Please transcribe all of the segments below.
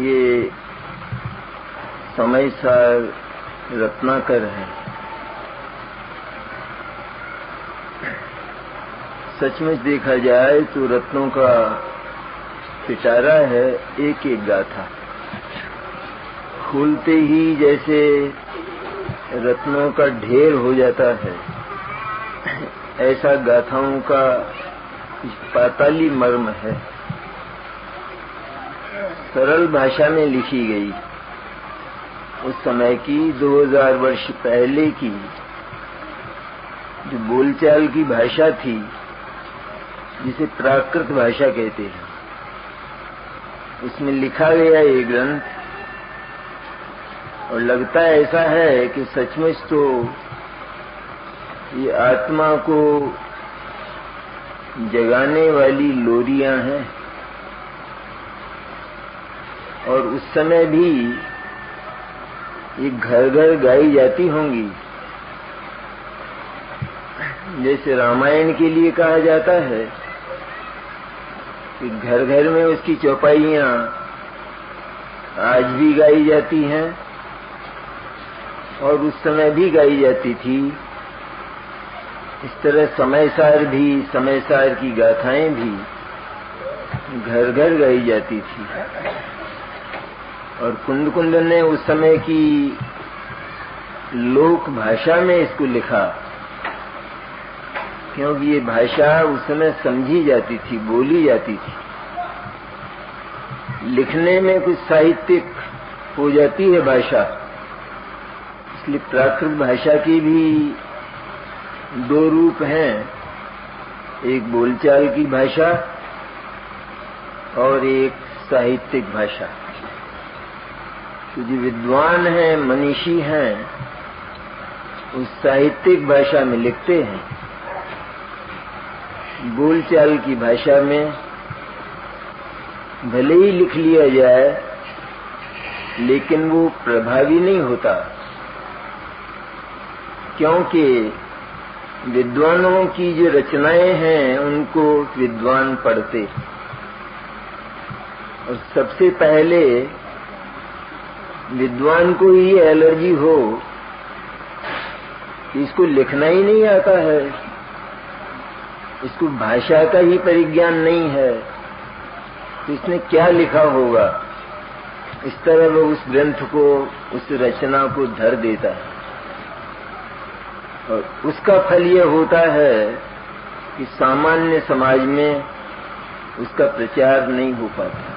ये समय सार रत्नाकर है। सचमुच देखा जाए तो रत्नों का पिटारा है, एक एक गाथा। खोलते ही जैसे रत्नों का ढेर हो जाता है, ऐसा गाथाओं का पाताली मर्म है। सरल भाषा में लिखी गई, उस समय की 2000 वर्ष पहले की जो बोलचाल की भाषा थी, जिसे प्राकृत भाषा कहते हैं, उसमें लिखा गया ये ग्रंथ। और लगता ऐसा है कि सचमुच तो ये आत्मा को जगाने वाली लोरियां हैं। और उस समय भी ये घर घर गाई जाती होंगी, जैसे रामायण के लिए कहा जाता है कि घर घर में उसकी चौपाइयां आज भी गाई जाती हैं और उस समय भी गाई जाती थी। इस तरह समय सार भी, समय सार की गाथाएं भी घर घर गाई जाती थी। और कुंद कुंद ने उस समय की लोक भाषा में इसको लिखा, क्योंकि ये भाषा उस समय समझी जाती थी, बोली जाती थी। लिखने में कुछ साहित्यिक हो जाती है भाषा, इसलिए प्राकृत भाषा की भी दो रूप हैं, एक बोलचाल की भाषा और एक साहित्यिक भाषा। तो जो विद्वान हैं, मनीषी हैं, उस साहित्यिक भाषा में लिखते हैं। बोलचाल की भाषा में भले ही लिख लिया जाए, लेकिन वो प्रभावी नहीं होता, क्योंकि विद्वानों की जो रचनाएं हैं उनको विद्वान पढ़ते। और सबसे पहले विद्वान को ही एलर्जी हो कि इसको लिखना ही नहीं आता है, इसको भाषा का ही परिज्ञान नहीं है, तो इसने क्या लिखा होगा। इस तरह वो उस ग्रंथ को, उस रचना को धर देता है। और उसका फल ये होता है कि सामान्य समाज में उसका प्रचार नहीं हो पाता।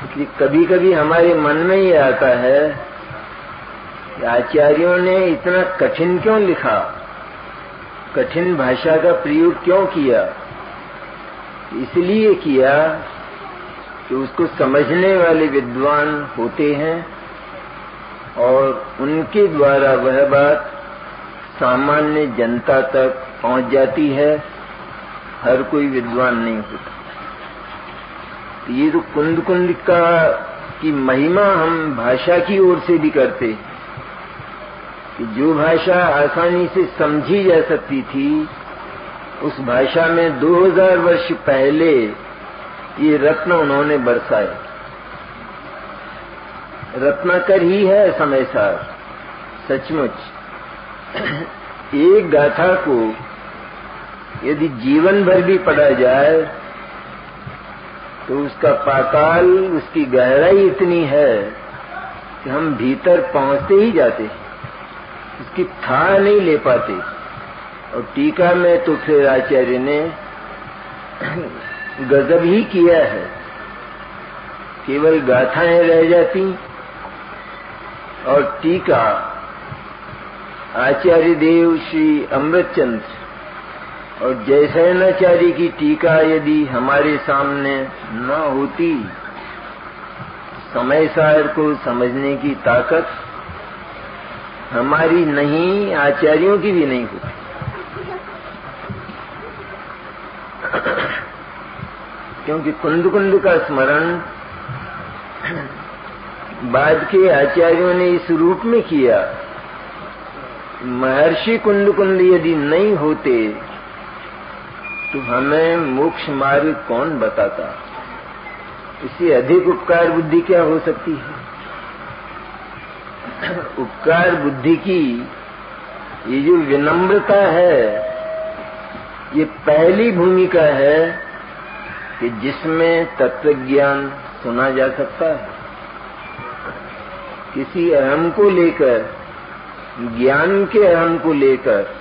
इसलिए कभी कभी हमारे मन में ये आता है कि आचार्यों ने इतना कठिन क्यों लिखा, कठिन भाषा का प्रयोग क्यों किया। इसलिए किया कि उसको समझने वाले विद्वान होते हैं और उनके द्वारा वह बात सामान्य जनता तक पहुंच जाती है। हर कोई विद्वान नहीं होता। तो ये तो कुंद कुंद की महिमा हम भाषा की ओर से भी करते हैं कि जो भाषा आसानी से समझी जा सकती थी, उस भाषा में 2000 वर्ष पहले ये रत्न उन्होंने बरसाए। रत्नाकर ही है समय सार। सचमुच एक गाथा को यदि जीवन भर भी पढ़ा जाए तो उसका पाताल, उसकी गहराई इतनी है कि हम भीतर पहुंचते ही जाते हैं, उसकी था नहीं ले पाते। और टीका में तो फिर आचार्य ने गजब ही किया है, केवल गाथाएं रह जाती। और टीका आचार्य देव श्री अमृतचंद्र और जयसेनाचार्य की टीका यदि हमारे सामने न होती, समय सार को समझने की ताकत हमारी नहीं, आचार्यों की भी नहीं होती। क्योंकि कुंद कुंद का स्मरण बाद के आचार्यों ने इस रूप में किया। महर्षि कुंद कुंद यदि नहीं होते तो हमें मोक्ष मार्ग कौन बताता। इससे अधिक उपकार बुद्धि क्या हो सकती है? उपकार बुद्धि की ये जो विनम्रता है, ये पहली भूमिका है कि जिसमें तत्वज्ञान सुना जा सकता है। किसी अहम को लेकर, ज्ञान के अहम को लेकर,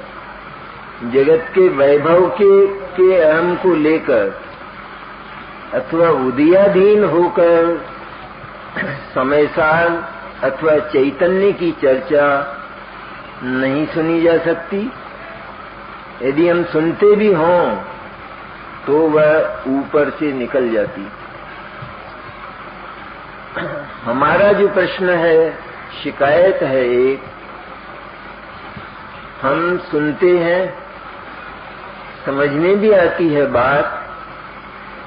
जगत के वैभव के अहम को लेकर अथवा उदयाधीन होकर समय सार अथवा चैतन्य की चर्चा नहीं सुनी जा सकती। यदि हम सुनते भी हों तो वह ऊपर से निकल जाती। हमारा जो प्रश्न है, शिकायत है एक, हम सुनते हैं, समझ में भी आती है बात,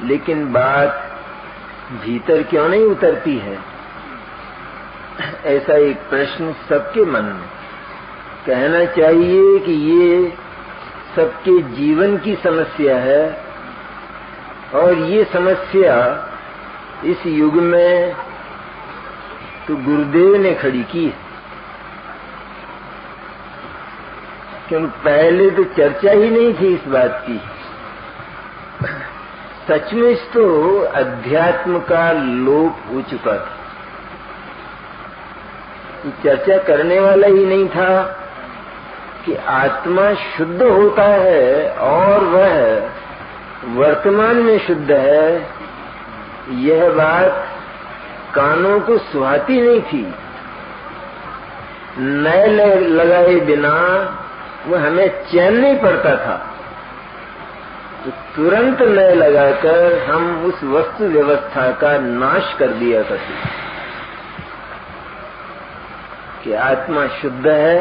लेकिन बात भीतर क्यों नहीं उतरती है? ऐसा एक प्रश्न सबके मन में। कहना चाहिए कि ये सबके जीवन की समस्या है, और ये समस्या इस युग में तो गुरुदेव ने खड़ी की है, क्योंकि पहले तो चर्चा ही नहीं थी इस बात की। सचमुच तो अध्यात्म का लोप हो चुका था, चर्चा करने वाला ही नहीं था कि आत्मा शुद्ध होता है और वह वर्तमान में शुद्ध है। यह बात कानों को सुहाती नहीं थी। नए लगाए बिना वह हमें चैन नहीं पड़ता था, तो तुरंत नए लगाकर हम उस वस्तु व्यवस्था का नाश कर दिया करते कि आत्मा शुद्ध है।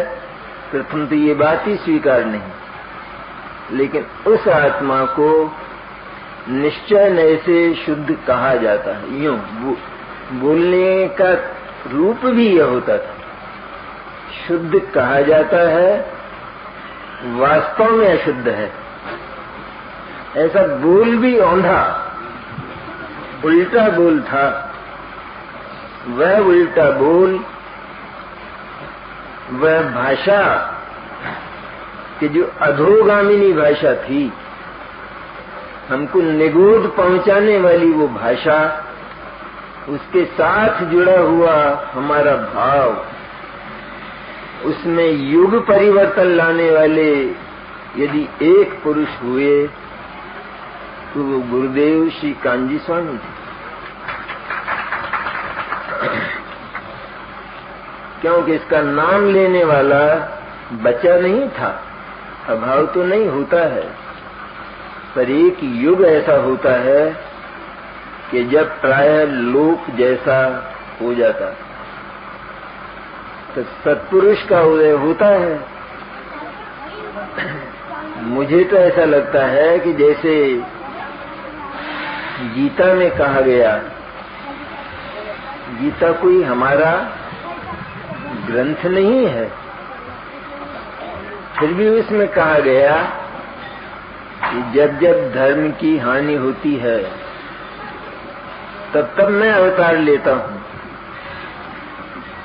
प्रथम तो ये बात ही स्वीकार नहीं, लेकिन उस आत्मा को निश्चय नए से शुद्ध कहा जाता है। यूं बोलने का रूप भी यह होता था, शुद्ध कहा जाता है, वास्तव में अशुद्ध है। ऐसा बोल भी औंधा, उल्टा बोल था। वह उल्टा बोल, वह भाषा कि जो अधोगामिनी भाषा थी, हमको निगोद पहुंचाने वाली वो भाषा, उसके साथ जुड़ा हुआ हमारा भाव, उसमें युग परिवर्तन लाने वाले यदि एक पुरुष हुए तो वो गुरुदेव श्री कांजी स्वामी थे। क्योंकि इसका नाम लेने वाला बचा नहीं था। अभाव तो नहीं होता है, पर एक युग ऐसा होता है कि जब प्राय लोक जैसा हो जाता तो सत्पुरुष का उदय होता है। मुझे तो ऐसा लगता है कि जैसे गीता में कहा गया, गीता कोई हमारा ग्रंथ नहीं है, फिर भी उसमें कहा गया कि जब जब धर्म की हानि होती है तब तब मैं अवतार लेता हूं।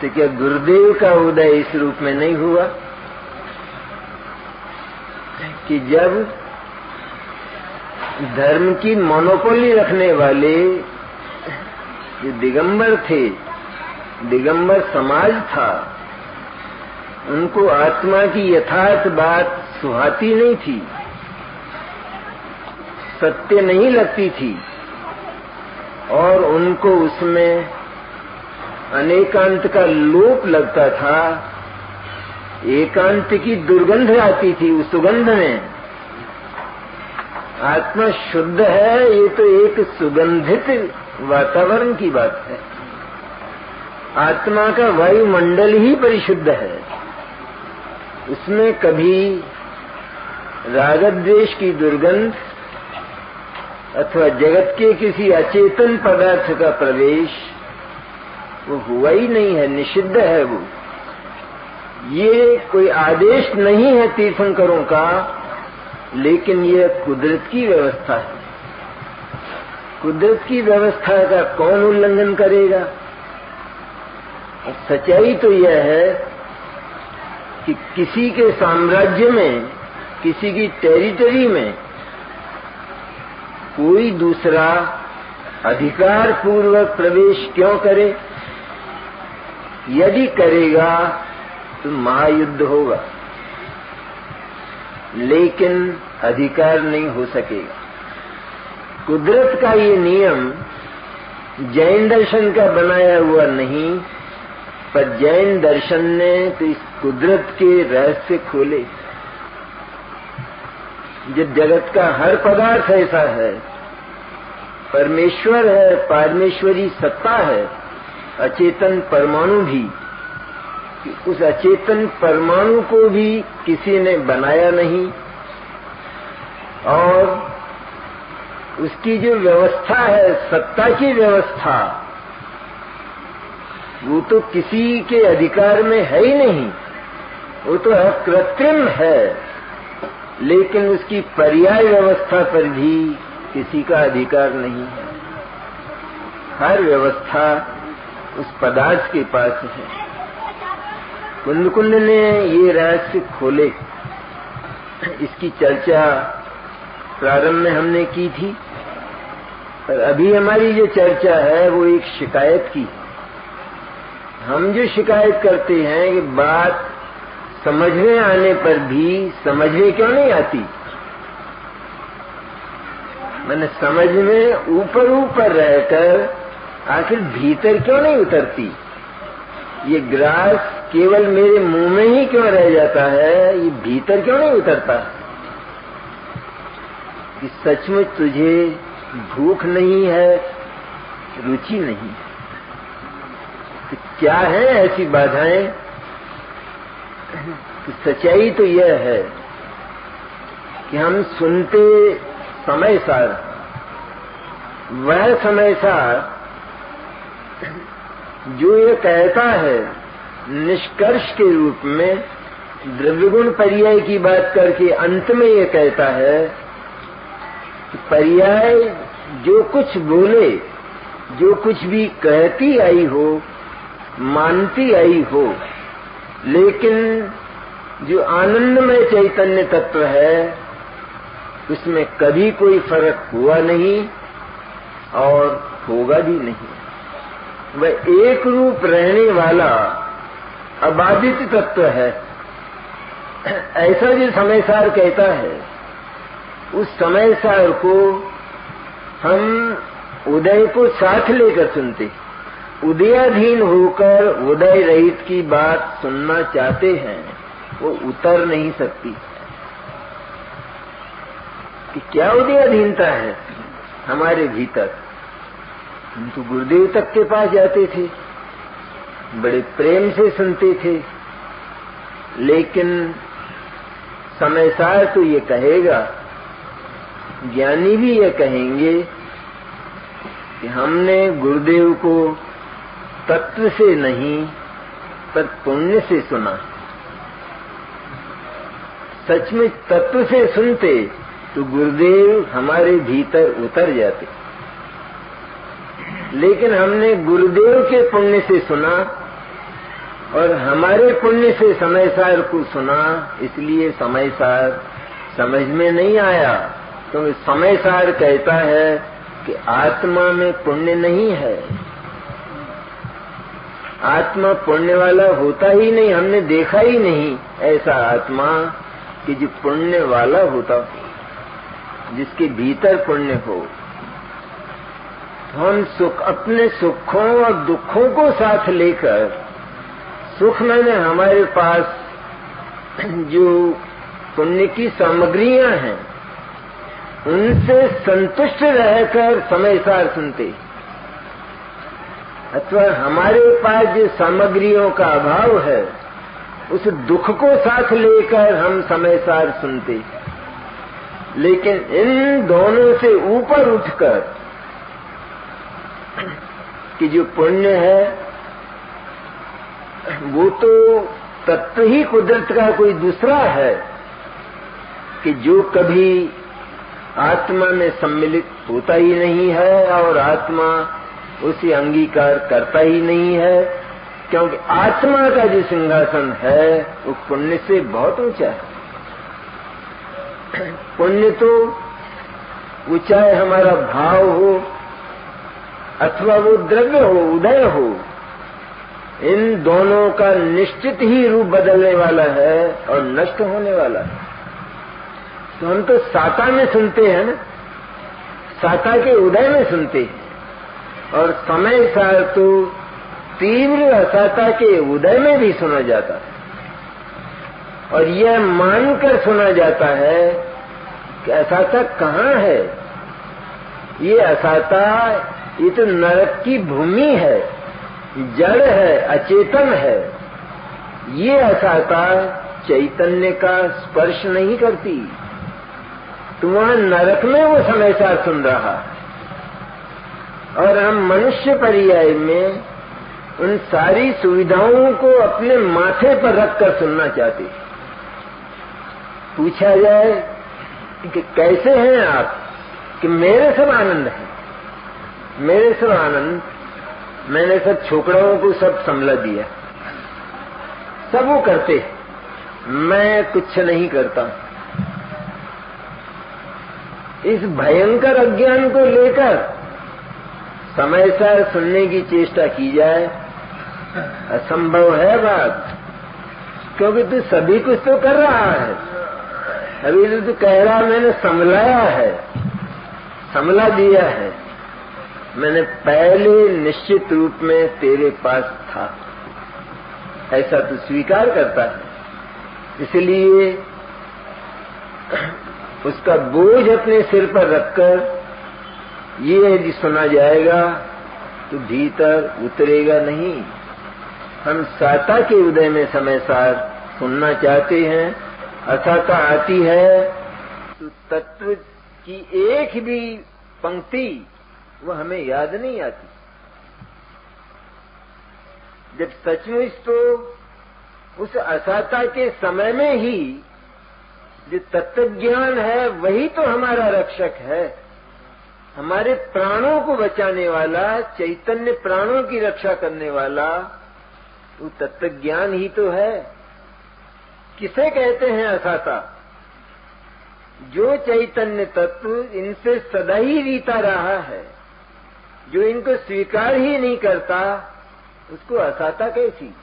तो क्या गुरुदेव का उदय इस रूप में नहीं हुआ कि जब धर्म की मोनोपोली रखने वाले जो दिगंबर थे, दिगंबर समाज था, उनको आत्मा की यथार्थ बात सुहाती नहीं थी, सत्य नहीं लगती थी, और उनको उसमें अनेकांत का लोप लगता था। एकांत की दुर्गंध आती थी। उस सुगंध में आत्मा शुद्ध है, ये तो एक सुगंधित वातावरण की बात है। आत्मा का वायुमंडल ही परिशुद्ध है, उसमें कभी रागद्वेष की दुर्गंध अथवा जगत के किसी अचेतन पदार्थ का प्रवेश वो हुआ ही नहीं है, निषिद्ध है वो। ये कोई आदेश नहीं है तीर्थंकरों का, लेकिन ये कुदरत की व्यवस्था है। कुदरत की व्यवस्था का कौन उल्लंघन करेगा? सच्चाई तो यह है कि किसी के साम्राज्य में, किसी की टेरिटरी में कोई दूसरा अधिकार पूर्वक प्रवेश क्यों करे? यदि करेगा तो महायुद्ध होगा, लेकिन अधिकार नहीं हो सकेगा। कुदरत का ये नियम जैन दर्शन का बनाया हुआ नहीं, पर जैन दर्शन ने तो इस कुदरत के रहस्य खोले। जब जगत का हर पदार्थ ऐसा है, परमेश्वर है, परमेश्वरी सत्ता है, अचेतन परमाणु भी, उस अचेतन परमाणु को भी किसी ने बनाया नहीं, और उसकी जो व्यवस्था है, सत्ता की व्यवस्था, वो तो किसी के अधिकार में है ही नहीं, वो तो कृत्रिम है, लेकिन उसकी पर्याय व्यवस्था पर भी किसी का अधिकार नहीं है। हर व्यवस्था उस पदार्थ के पास है। कुंद ने ये रहस्य खोले। इसकी चर्चा प्रारंभ में हमने की थी, पर अभी हमारी जो चर्चा है वो एक शिकायत की। हम जो शिकायत करते हैं कि बात समझ में आने पर भी समझ में क्यों नहीं आती, मैंने समझ में ऊपर ऊपर रहकर आखिर भीतर क्यों नहीं उतरती? ये ग्रास केवल मेरे मुंह में ही क्यों रह जाता है, ये भीतर क्यों नहीं उतरता? कि सचमुच तुझे भूख नहीं है, रुचि नहीं, तो क्या है ऐसी बाधाएं? तो सच्चाई तो यह है कि हम सुनते समय सार, वह समय सार जो ये कहता है निष्कर्ष के रूप में, द्रव्यगुण पर्याय की बात करके अंत में ये कहता है कि पर्याय जो कुछ बोले, जो कुछ भी कहती आई हो, मानती आई हो, लेकिन जो आनंदमय चैतन्य तत्व है उसमें कभी कोई फर्क हुआ नहीं और होगा भी नहीं। वह एक रूप रहने वाला अबाधित तत्व है। ऐसा जो समय सार कहता है, उस समय सार को हम उदय को साथ लेकर सुनते, उदयाधीन होकर उदय रहित की बात सुनना चाहते हैं, वो उतर नहीं सकती। कि क्या उदयाधीनता है हमारे भीतर? हम तो गुरुदेव तक के पास जाते थे, बड़े प्रेम से सुनते थे, लेकिन समय सार तो ये कहेगा, ज्ञानी भी ये कहेंगे कि हमने गुरुदेव को तत्व से नहीं पर पुण्य से सुना। सचमुच तत्व से सुनते तो गुरुदेव हमारे भीतर उतर जाते, लेकिन हमने गुरुदेव के पुण्य से सुना और हमारे पुण्य से समय सार को सुना, इसलिए समय सार समझ में नहीं आया। तो समय सार कहता है कि आत्मा में पुण्य नहीं है, आत्मा पुण्य वाला होता ही नहीं, हमने देखा ही नहीं ऐसा आत्मा कि जो पुण्य वाला होता, जिसके भीतर पुण्य हो। हम अपने सुखों और दुखों को साथ लेकर, सुख मैंने हमारे पास जो पुण्य की सामग्रियां हैं उनसे संतुष्ट रहकर समय सार सुनते, अथवा हमारे पास जो सामग्रियों का अभाव है उस दुख को साथ लेकर हम समय सार सुनते। लेकिन इन दोनों से ऊपर उठकर कि जो पुण्य है वो तो तत्व ही कुदरत का कोई दूसरा है कि जो कभी आत्मा में सम्मिलित होता ही नहीं है और आत्मा उसे अंगीकार करता ही नहीं है, क्योंकि आत्मा का जो सिंहासन है वो पुण्य से बहुत ऊंचा है। पुण्य तो वो चाहे हमारा भाव हो अथवा वो द्रव्य हो, उदय हो, इन दोनों का निश्चित ही रूप बदलने वाला है और नष्ट होने वाला है। तो हम तो साता में सुनते हैं ना, साता के उदय में सुनते हैं, और समय सार तो तीव्र असाता के उदय में भी सुना जाता है। और यह मानकर सुना जाता है कि असाता कहाँ है। ये असाता, ये तो नरक की भूमि है, जड़ है, अचेतन है। ये असाता चैतन्य का स्पर्श नहीं करती, तो वहां नरक में वो समय सार सुन रहा है। और हम मनुष्य पर्याय में उन सारी सुविधाओं को अपने माथे पर रखकर सुनना चाहते। पूछा जाए कि कैसे हैं आप, कि मेरे सब आनंद है, मेरे सब आनंद, मैंने सब छोकराओं को सब संभला दिया, सब वो करते, मैं कुछ नहीं करता। इस भयंकर अज्ञान को लेकर समय सार सुनने की चेष्टा की जाए, असंभव है बात, क्योंकि तू सभी कुछ तो कर रहा है। अभी तो तू कह रहा मैंने संभलाया है, संभला दिया है, मैंने पहले निश्चित रूप में तेरे पास था, ऐसा तू स्वीकार करता है। इसलिए उसका बोझ अपने सिर पर रखकर ये यदि सुना जाएगा तो भीतर उतरेगा नहीं। हम साता के उदय में समय सार सुनना चाहते हैं, असाता आती है तो तत्व की एक भी पंक्ति वो हमें याद नहीं आती। जब सचमुच तो उस असाता के समय में ही जो तत्व ज्ञान है वही तो हमारा रक्षक है, हमारे प्राणों को बचाने वाला, चैतन्य प्राणों की रक्षा करने वाला वो तत्व ज्ञान ही तो है। किसे कहते हैं असाता? जो चैतन्य तत्व इनसे सदा ही रीता रहा है, जो इनको स्वीकार ही नहीं करता, उसको असाता कैसी?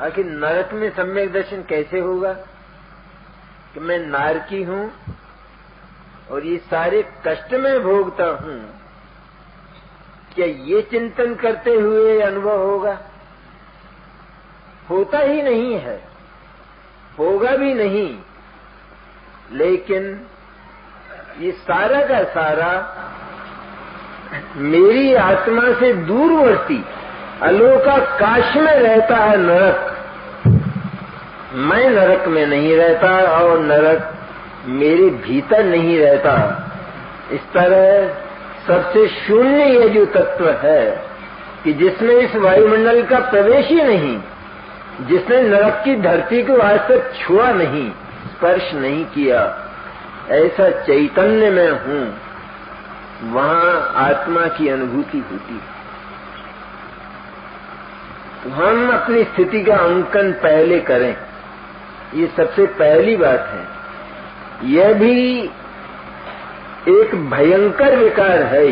आखिर नरक में सम्यक दर्शन कैसे होगा कि मैं नारकी हूं और ये सारे कष्ट में भोगता हूं? क्या ये चिंतन करते हुए अनुभव होगा? होता ही नहीं है, होगा भी नहीं। लेकिन ये सारा का सारा मेरी आत्मा से दूरवर्ती अलोकाकाश में रहता है नरक। मैं नरक में नहीं रहता और नरक मेरे भीतर नहीं रहता। इस तरह सबसे शून्य ये जो तत्व है कि जिसमें इस वायुमंडल का प्रवेश ही नहीं, जिसने नरक की धरती को आज तक छुआ नहीं, स्पर्श नहीं किया, ऐसा चैतन्य में हूं, वहां आत्मा की अनुभूति होती है। तो हम अपनी स्थिति का अंकन पहले करें, ये सबसे पहली बात है। यह भी एक भयंकर विकार है,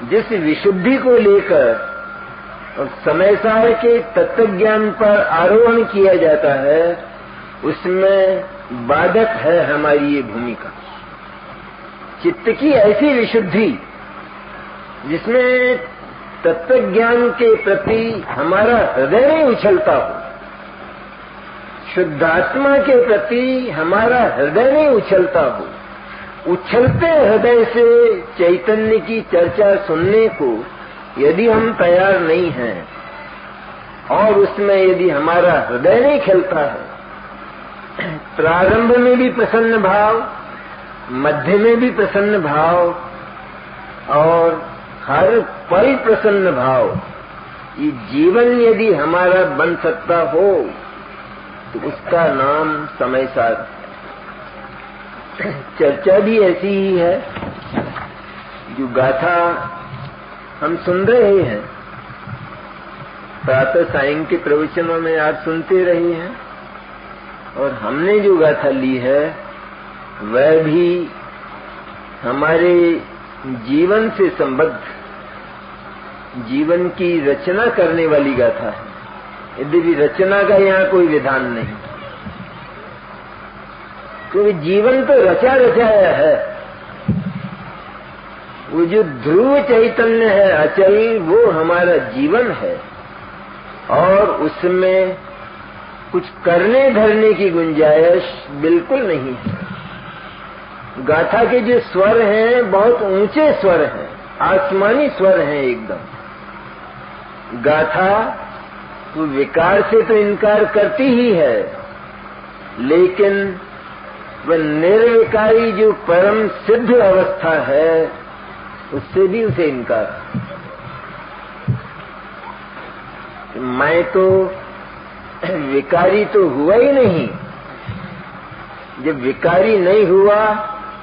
जिस विशुद्धि को लेकर और समय सार के तत्व ज्ञान पर आरोहण किया जाता है, उसमें बाधक है हमारी ये भूमिका। चित्त की ऐसी विशुद्धि जिसमें तत्व ज्ञान के प्रति हमारा हृदय नहीं उछलता हो, शुद्धात्मा के प्रति हमारा हृदय नहीं उछलता हो, उछलते हृदय से चैतन्य की चर्चा सुनने को यदि हम तैयार नहीं हैं और उसमें यदि हमारा हृदय नहीं खिलता है, प्रारंभ में भी प्रसन्न भाव, मध्य में भी प्रसन्न भाव और हर पल प्रसन्न भाव, ये जीवन यदि हमारा बन सकता हो तो उसका नाम समय सार। चर्चा भी ऐसी ही है। जो गाथा हम सुन रहे हैं, प्रातः सायं के प्रवचनों में आप सुनते रहे हैं, और हमने जो गाथा ली है वह भी हमारे जीवन से संबद्ध, जीवन की रचना करने वाली गाथा है। यद्यपि रचना का यहाँ कोई विधान नहीं, क्योंकि जीवन तो रचा रचाया है। वो जो ध्रुव चैतन्य है अचल, वो हमारा जीवन है, और उसमें कुछ करने धरने की गुंजाइश बिल्कुल नहीं है। गाथा के जो स्वर हैं बहुत ऊंचे स्वर हैं, आसमानी स्वर हैं एकदम। गाथा वो विकार से तो इनकार करती ही है, लेकिन वह निर्विकारी जो परम सिद्ध अवस्था है उससे भी उसे इनकार। मैं तो विकारी तो हुआ ही नहीं। जब विकारी नहीं हुआ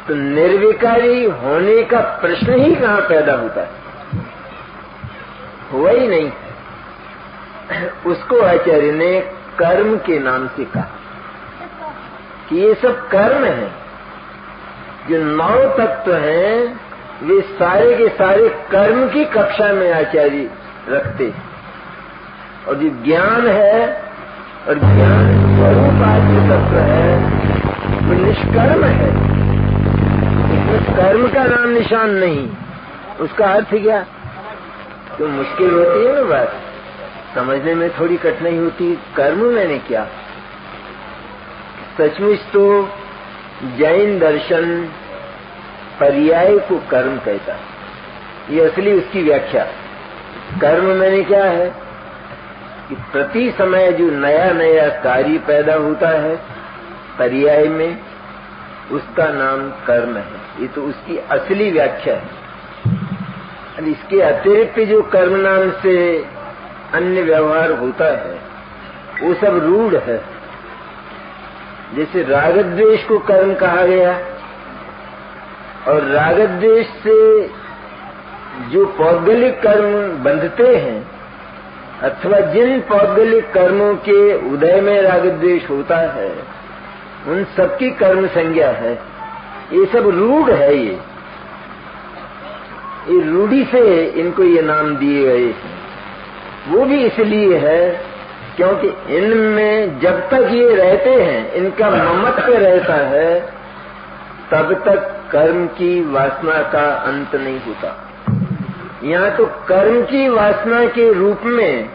तो निर्विकारी होने का प्रश्न ही कहाँ पैदा होता है? हुआ ही नहीं। उसको आचार्य ने कर्म के नाम से कहा कि ये सब कर्म हैं। जो 9 तत्व हैं वे सारे के सारे कर्म की कक्षा में आचार्य रखते, और जो ज्ञान है और ज्ञान स्वरूप आत्म तत्व है वो निष्कर्म है। उसमें कर्म का नाम निशान नहीं। उसका अर्थ क्या? तो मुश्किल होती है ना बात, समझने में थोड़ी कठिनाई होती। कर्म मैंने क्या? सचमुच तो जैन दर्शन पर्याय को कर्म कहता है। ये असली उसकी व्याख्या। कर्म मैंने क्या है कि प्रति समय जो नया नया कार्य पैदा होता है पर्याय में, उसका नाम कर्म है। ये तो उसकी असली व्याख्या है। और इसके अतिरिक्त जो कर्म नाम से अन्य व्यवहार होता है वो सब रूढ़ है। जैसे राग द्वेष को कर्म कहा गया, और राग द्वेष से जो पौद्गलिक कर्म बंधते हैं, अथवा जिन पौद्गलिक कर्मों के उदय में राग द्वेष होता है, उन सबकी कर्म संज्ञा है। ये सब रूढ़ है। ये रूढ़ी से इनको ये नाम दिए गए हैं। वो भी इसलिए है क्योंकि इनमें जब तक ये रहते हैं, इनका ममत्व रहता है, तब तक कर्म की वासना का अंत नहीं होता। यहाँ तो कर्म की वासना के रूप में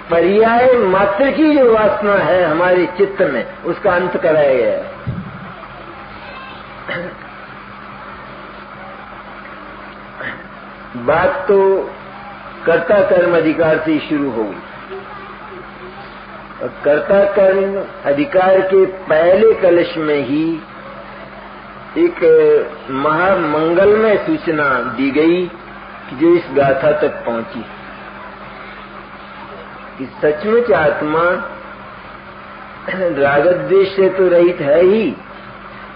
पर्याय मात्र की जो वासना है हमारे चित्त में, उसका अंत कराया गया है। बात तो कर्ता कर्म अधिकार से ही शुरू होगी, और कर्ता कर्म अधिकार के पहले कलश में ही एक महामंगलमय सूचना दी गई जो इस गाथा तक पहुंची कि सचमुच आत्मा रागद्वेष से तो रहित है ही।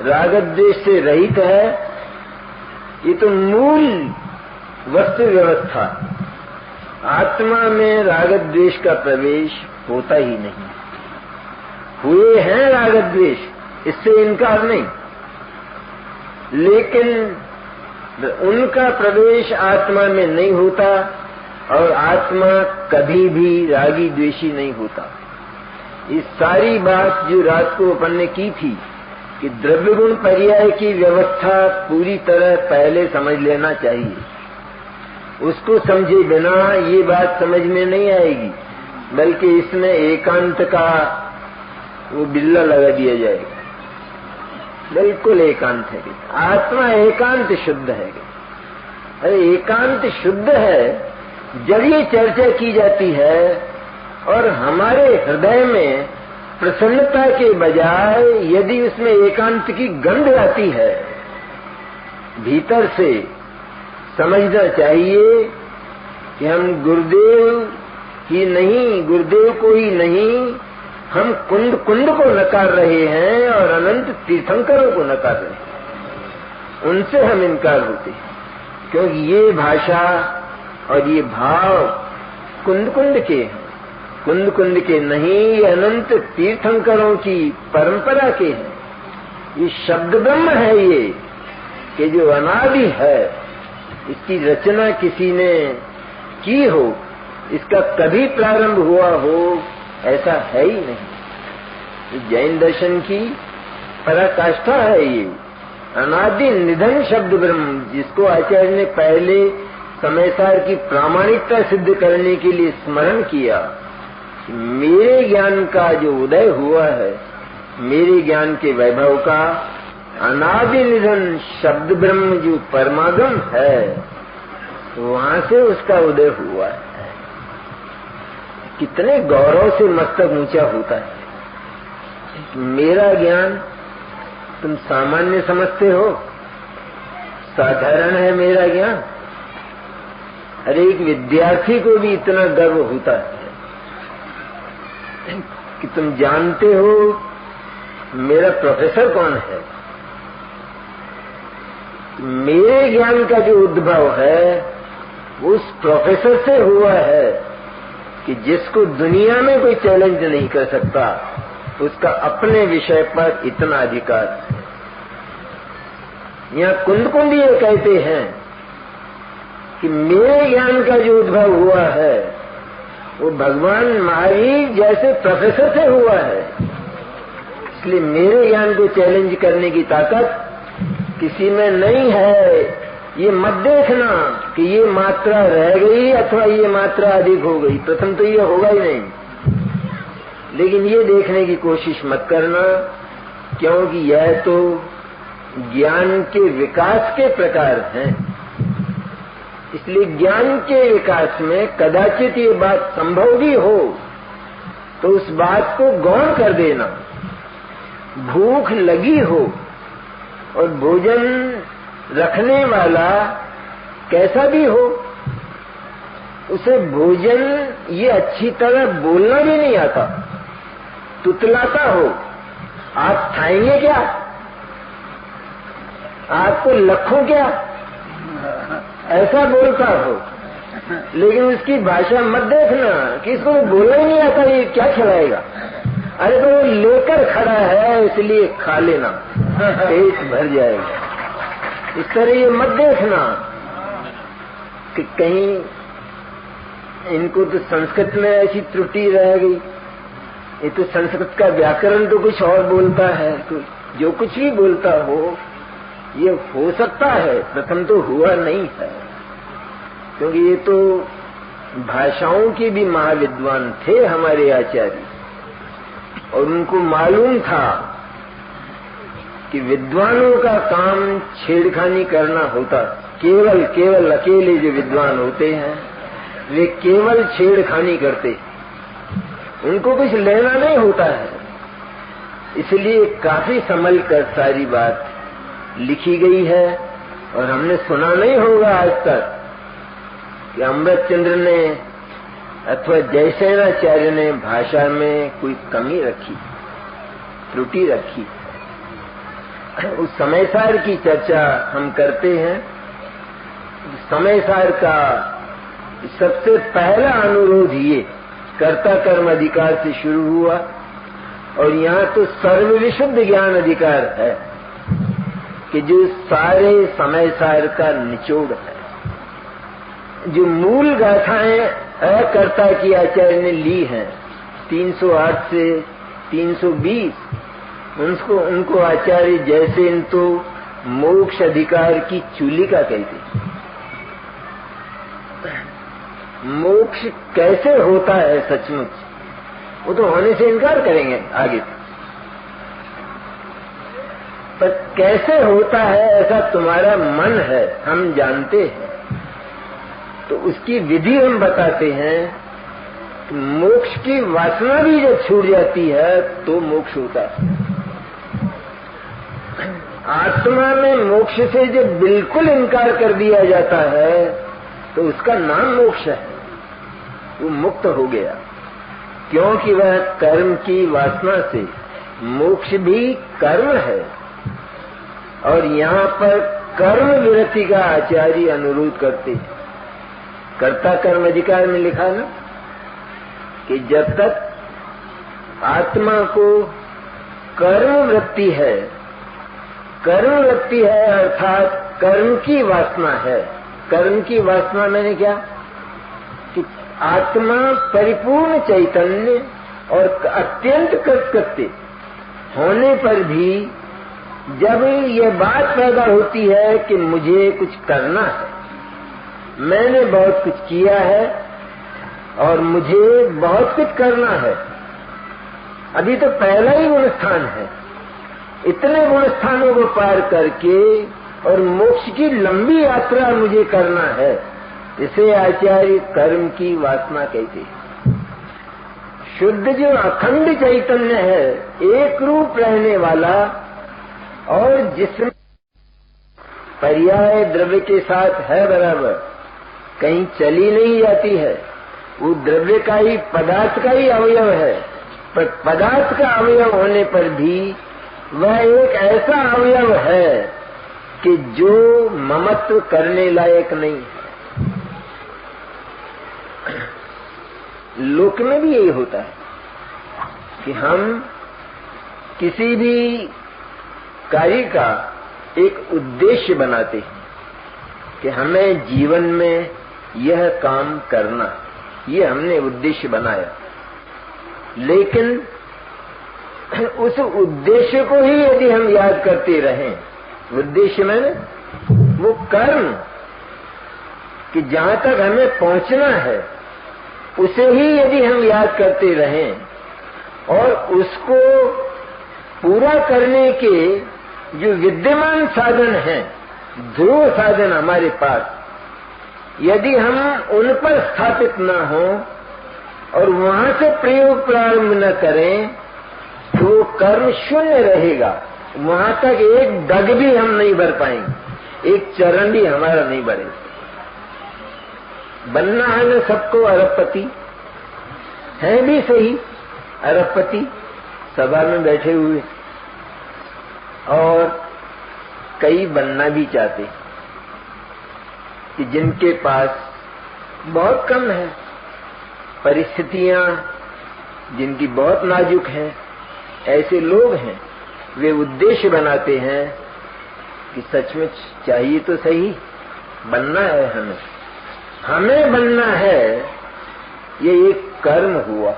रागद्वेष से रहित है, ये तो मूल वस्तु व्यवस्था। आत्मा में रागद्वेष का प्रवेश होता ही नहीं। हुए हैं रागद्वेष, इससे इनकार नहीं, लेकिन उनका प्रवेश आत्मा में नहीं होता, और आत्मा कभी भी रागी द्वेषी नहीं होता। इस सारी बात जो रात को अपन ने की थी कि द्रव्य गुण पर्याय की व्यवस्था पूरी तरह पहले समझ लेना चाहिए। उसको समझे बिना ये बात समझ में नहीं आएगी, बल्कि इसमें एकांत का वो बिल्ला लगा दिया जाएगा। बिल्कुल एकांत है, आत्मा एकांत शुद्ध है। अरे एकांत शुद्ध है जब ये चर्चा की जाती है, और हमारे हृदय में प्रसन्नता के बजाय यदि उसमें एकांत की गंध आती है, भीतर से समझना चाहिए कि हम गुरुदेव ही नहीं, गुरुदेव को ही नहीं, हम कुंड को नकार रहे हैं और अनंत तीर्थंकरों को नकार रहे हैं। उनसे हम इनकार होते हैं, क्योंकि ये भाषा और ये भाव कुंद कुंद के हैं, कुंद कुंद के नहीं, ये अनंत तीर्थंकरों की परंपरा के हैं। ये शब्द ब्रह्म है ये, कि जो अनादि है, इसकी रचना किसी ने की हो, इसका कभी प्रारंभ हुआ हो, ऐसा है ही नहीं। जैन दर्शन की पराकाष्ठा है ये अनादि निधन शब्द ब्रह्म, जिसको आचार्य ने पहले समय सार की प्रामाणिकता सिद्ध करने के लिए स्मरण किया। मेरे ज्ञान का जो उदय हुआ है, मेरे ज्ञान के वैभव का अनादि निधन शब्द ब्रह्म जो परमागम है, वहां से उसका उदय हुआ है। कितने गौरव से मस्तक ऊंचा होता है। मेरा ज्ञान तुम सामान्य समझते हो, साधारण है मेरा ज्ञान। अरे एक विद्यार्थी को भी इतना गर्व होता है कि तुम जानते हो मेरा प्रोफेसर कौन है। मेरे ज्ञान का जो उद्भव है उस प्रोफेसर से हुआ है कि जिसको दुनिया में कोई चैलेंज नहीं कर सकता, उसका अपने विषय पर इतना अधिकार है। यहाँ कुंद कुंद ये कहते हैं कि मेरे ज्ञान का जो उद्भव हुआ है वो भगवान महावीर जैसे प्रोफेसर से हुआ है। इसलिए मेरे ज्ञान को चैलेंज करने की ताकत किसी में नहीं है। ये मत देखना कि ये मात्रा रह गई अथवा ये मात्रा अधिक हो गई, प्रथम तो ये होगा ही नहीं। लेकिन ये देखने की कोशिश मत करना, क्योंकि यह तो ज्ञान के विकास के प्रकार हैं। इसलिए ज्ञान के विकास में कदाचित ये बात संभव भी हो तो उस बात को गौण कर देना। भूख लगी हो और भोजन रखने वाला कैसा भी हो, उसे भोजन ये अच्छी तरह बोलना भी नहीं आता, तुतलाता हो, आप खाएंगे क्या, आपको लखों क्या, ऐसा बोलता हो। लेकिन उसकी भाषा मत देखना कि इसको बोलना ही नहीं आता, ये क्या खिलाएगा। अरे तो वो लेकर खड़ा है इसलिए खा लेना, पेट भर जाएगा। इस तरह ये मत देखना कि कहीं इनको तो संस्कृत में ऐसी त्रुटि रह गई। ये तो संस्कृत का व्याकरण तो कुछ और बोलता है, तो जो कुछ भी बोलता हो ये हो सकता है, प्रथम तो हुआ नहीं है। क्योंकि ये तो भाषाओं के भी महाविद्वान थे हमारे आचार्य, और उनको मालूम था कि विद्वानों का काम छेड़खानी करना होता। केवल अकेले जो विद्वान होते हैं वे केवल छेड़खानी करते, उनको कुछ लेना नहीं होता है। इसलिए काफी संभल कर सारी बात लिखी गई है, और हमने सुना नहीं होगा आज तक कि अमृतचंद्र ने अथवा जयसेनाचार्य ने भाषा में कोई कमी रखी, त्रुटि रखी। उस समयसार की चर्चा हम करते हैं। समयसार का सबसे पहला अनुरोध ये कर्ता कर्म अधिकार से शुरू हुआ, और यहाँ तो सर्वविशुद्ध ज्ञान अधिकार है कि जो सारे समयसार का निचोड़ है। जो मूल गाथाएं अकर्ता की आचार्य ने ली हैं 308 से 320, उनको आचार्य जैसे इन तो मोक्ष अधिकार की चूलिका कहते हैं। मोक्ष कैसे होता है सचमुच, वो तो होने से इनकार करेंगे आगे, पर कैसे होता है ऐसा तुम्हारा मन है, हम जानते हैं। तो उसकी विधि हम बताते हैं। तो मोक्ष की वासना भी जब छूट जाती है तो मोक्ष होता है। आत्मा में मोक्ष से जब बिल्कुल इनकार कर दिया जाता है तो उसका नाम मोक्ष है, वो मुक्त हो गया। क्योंकि वह कर्म की वासना से, मोक्ष भी कर्म है, और यहाँ पर कर्म विरति का आचार्य अनुरोध करते हैं। कर्ता कर्म अधिकार में लिखा ना कि जब तक आत्मा को कर्म वृत्ति है अर्थात कर्म की वासना है। कर्म की वासना मैंने क्या कि आत्मा परिपूर्ण चैतन्य और अत्यंत कृतकृत्य होने पर भी जब ये बात पैदा होती है कि मुझे कुछ करना है, मैंने बहुत कुछ किया है और मुझे बहुत कुछ करना है, अभी तो पहला ही गुण स्थान है, इतने गुण स्थानों को पार करके और मोक्ष की लंबी यात्रा मुझे करना है, इसे आचार्य कर्म की वासना कहते हैं। शुद्ध जो अखंड चैतन्य है, एक रूप रहने वाला और जिसमें पर्याय द्रव्य के साथ है बराबर, कहीं चली नहीं जाती है, वो द्रव्य का ही पदार्थ का ही अवयव है, पर पदार्थ का अवयव होने पर भी वह एक ऐसा अवयव है कि जो ममत्व करने लायक नहीं है। लोक में भी यही होता है कि हम किसी भी कार्य का एक उद्देश्य बनाते हैं कि हमें जीवन में यह काम करना, ये हमने उद्देश्य बनाया, लेकिन उस उद्देश्य को ही यदि हम याद करते रहें, उद्देश्य में वो कर्म कि जहां तक हमें पहुंचना है उसे ही यदि हम याद करते रहें और उसको पूरा करने के जो विद्यमान साधन हैं, ध्रुव साधन हमारे पास, यदि हम उन पर स्थापित न हो और वहां से प्रयोग प्रारंभ न करें तो वो कर्म शून्य रहेगा। वहां तक एक डग भी हम नहीं भर पाएंगे, एक चरण भी हमारा नहीं बढ़ेगा। बनना है न सबको अरबपति, है भी सही अरबपति सभा में बैठे हुए, और कई बनना भी चाहते कि जिनके पास बहुत कम है, परिस्थितियां जिनकी बहुत नाजुक हैं, ऐसे लोग हैं, वे उद्देश्य बनाते हैं कि सचमुच चाहिए तो सही, बनना है हमें बनना है। ये एक कर्म हुआ,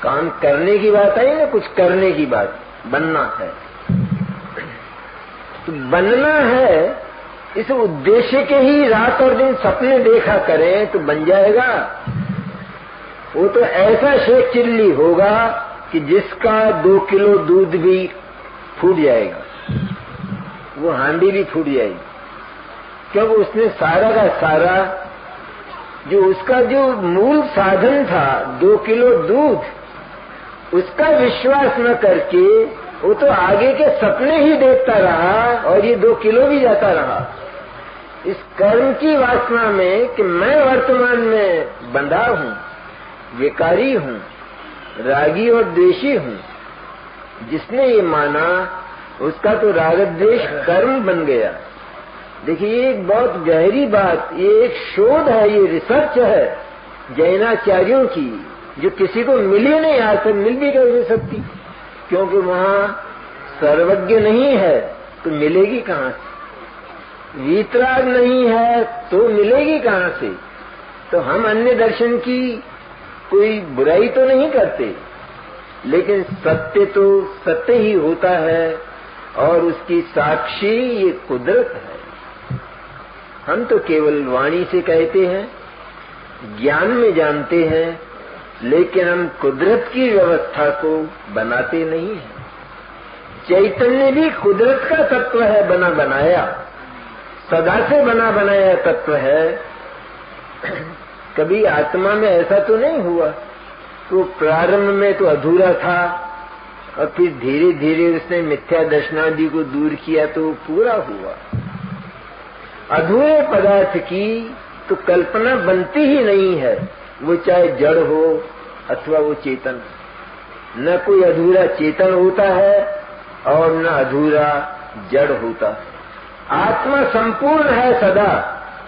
काम करने की बात आई ना, कुछ करने की बात, बनना है तो बनना है, इस उद्देश्य के ही रात और दिन सपने देखा करें तो बन जाएगा। वो तो ऐसा शेख चिल्ली होगा कि जिसका 2 किलो दूध भी फूट जाएगा, वो हांडी भी फूट जाएगी, क्योंकि उसने सारा का सारा जो उसका जो मूल साधन था 2 किलो दूध, उसका विश्वास न करके वो तो आगे के सपने ही देखता रहा और ये 2 किलो भी जाता रहा। इस कर्म की वासना में कि मैं वर्तमान में बंधा हूँ, विकारी हूँ, रागी और द्वेषी हूँ, जिसने ये माना उसका तो राग द्वेष कर्म बन गया। देखिए ये एक बहुत गहरी बात, ये एक शोध है, ये रिसर्च है जैनाचार्यों की, जो किसी को मिली नहीं, आज तक मिल भी नहीं सकती, क्योंकि वहाँ सर्वज्ञ नहीं है तो मिलेगी कहाँ से, वीतराग नहीं है तो मिलेगी कहाँ से। तो हम अन्य दर्शन की कोई बुराई तो नहीं करते, लेकिन सत्य तो सत्य ही होता है और उसकी साक्षी ये कुदरत है। हम तो केवल वाणी से कहते हैं, ज्ञान में जानते हैं, लेकिन हम कुदरत की व्यवस्था को बनाते नहीं हैं। चैतन्य भी कुदरत का तत्व है, बना बनाया, सदा से बना बनाया तत्व है। कभी आत्मा में ऐसा तो नहीं हुआ तो प्रारंभ में तो अधूरा था और फिर धीरे धीरे उसने मिथ्या दर्शनादि को दूर किया तो पूरा हुआ। अधूरे पदार्थ की तो कल्पना बनती ही नहीं है, वो चाहे जड़ हो अथवा वो चेतन। न कोई अधूरा चेतन होता है और न अधूरा जड़ होता है। आत्मा संपूर्ण है सदा,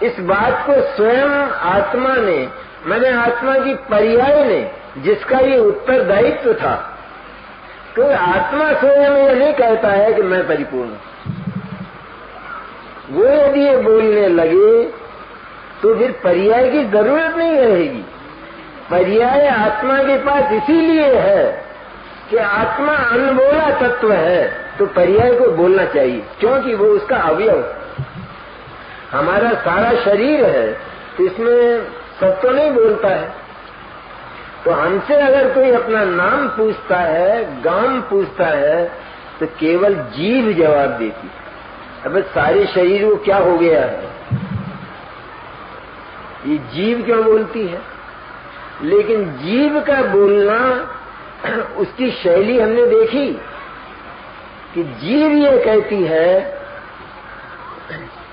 इस बात को स्वयं आत्मा ने, मैंने आत्मा की पर्याय ने, जिसका ये उत्तरदायित्व था, तो आत्मा स्वयं ये नहीं कहता है कि मैं परिपूर्ण हूं। वो यदि ये बोलने लगे तो फिर पर्याय की जरूरत नहीं रहेगी। पर्याय आत्मा के पास इसीलिए है कि आत्मा अनबोला तत्व है, तो पर्याय को बोलना चाहिए, क्योंकि वो उसका अवयव। हमारा सारा शरीर है तो इसमें सब तो नहीं बोलता है, तो हमसे अगर कोई अपना नाम पूछता है, गांव पूछता है, तो केवल जीभ जवाब देती है। अब सारे शरीर को क्या हो गया है, ये जीभ क्यों बोलती है? लेकिन जीभ का बोलना, उसकी शैली हमने देखी कि जीभ ये कहती है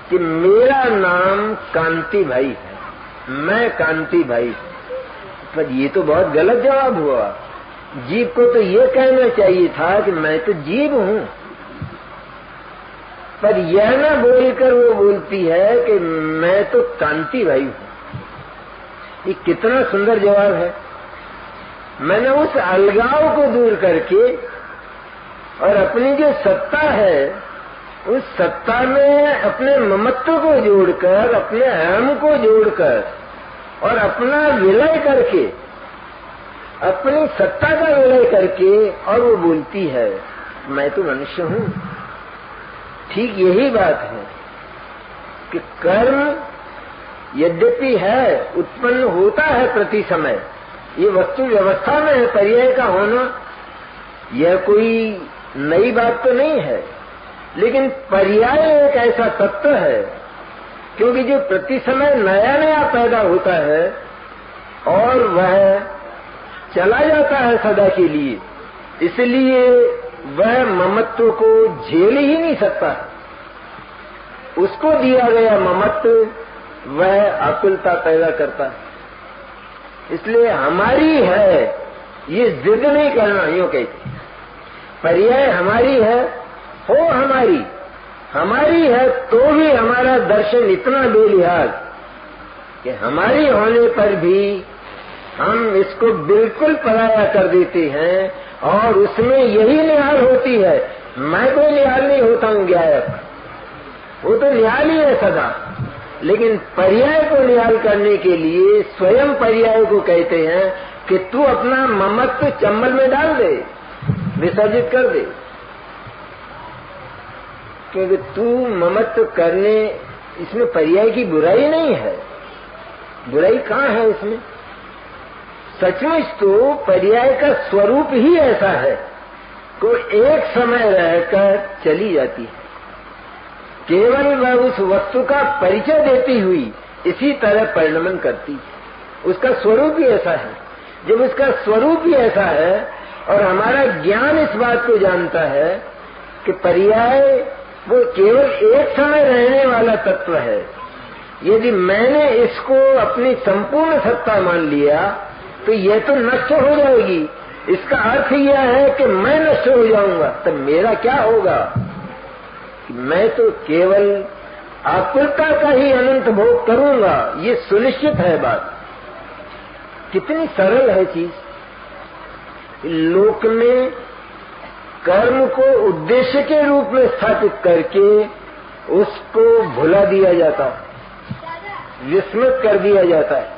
कि मेरा नाम कांति भाई है, मैं कांति भाई। पर ये तो बहुत गलत जवाब हुआ। जीभ को तो ये कहना चाहिए था कि मैं तो जीभ हूं, पर यह न बोलकर वो बोलती है कि मैं तो कांति भाई हूं। ये कितना सुंदर जवाब है। मैंने उस अलगाव को दूर करके और अपनी जो सत्ता है, उस सत्ता में अपने ममत्व को जोड़कर, अपने अहम को जोड़कर और अपना विलय करके, अपनी सत्ता का विलय करके, और वो बोलती है मैं तो मनुष्य हूं। ठीक यही बात है कि कर्म यद्यपि है, उत्पन्न होता है प्रति समय, ये वस्तु व्यवस्था में है पर्याय का होना, यह कोई नई बात तो नहीं है, लेकिन पर्याय एक ऐसा तत्व है, क्योंकि जो प्रति समय नया नया पैदा होता है और वह चला जाता है सदा के लिए, इसलिए वह ममत्व को झेल ही नहीं सकता। उसको दिया गया ममत्व वह आकुलता पैदा करता है। इसलिए हमारी है, ये जिद नहीं करना, यूं कहते पर्याय हमारी है, हो हमारी है, तो भी हमारा दर्शन इतना बेलिहाज कि हमारी होने पर भी हम इसको बिल्कुल पराया कर देते हैं, और उसमें यही निहाल होती है। मैं कोई निहाल नहीं होता हूं ज्ञायक, वो तो निहाल ही है सदा, लेकिन पर्याय को निहाल करने के लिए स्वयं पर्याय को कहते हैं कि तू अपना ममत्व चंबल में डाल दे, विसर्जित कर दे, क्योंकि तू ममत्व करने, इसमें पर्याय की बुराई नहीं है। बुराई कहाँ है इसमें? सचमुच तो पर्याय का स्वरूप ही ऐसा है को एक समय रहकर चली जाती है, केवल वह उस वस्तु का परिचय देती हुई इसी तरह परिणमन करती है। उसका स्वरूप ही ऐसा है। जब उसका स्वरूप ही ऐसा है और हमारा ज्ञान इस बात को जानता है कि पर्याय वो केवल एक समय रहने वाला तत्व है, यदि मैंने इसको अपनी संपूर्ण सत्ता मान लिया तो यह तो नष्ट हो जाएगी। इसका अर्थ यह है कि मैं नष्ट हो जाऊंगा, तब मेरा क्या होगा? मैं तो केवल आकुलता का ही अनंत भोग करूंगा, ये सुनिश्चित है बात। कितनी सरल है चीज। लोक में कर्म को उद्देश्य के रूप में स्थापित करके उसको भुला दिया जाता है, विस्मृत कर दिया जाता है।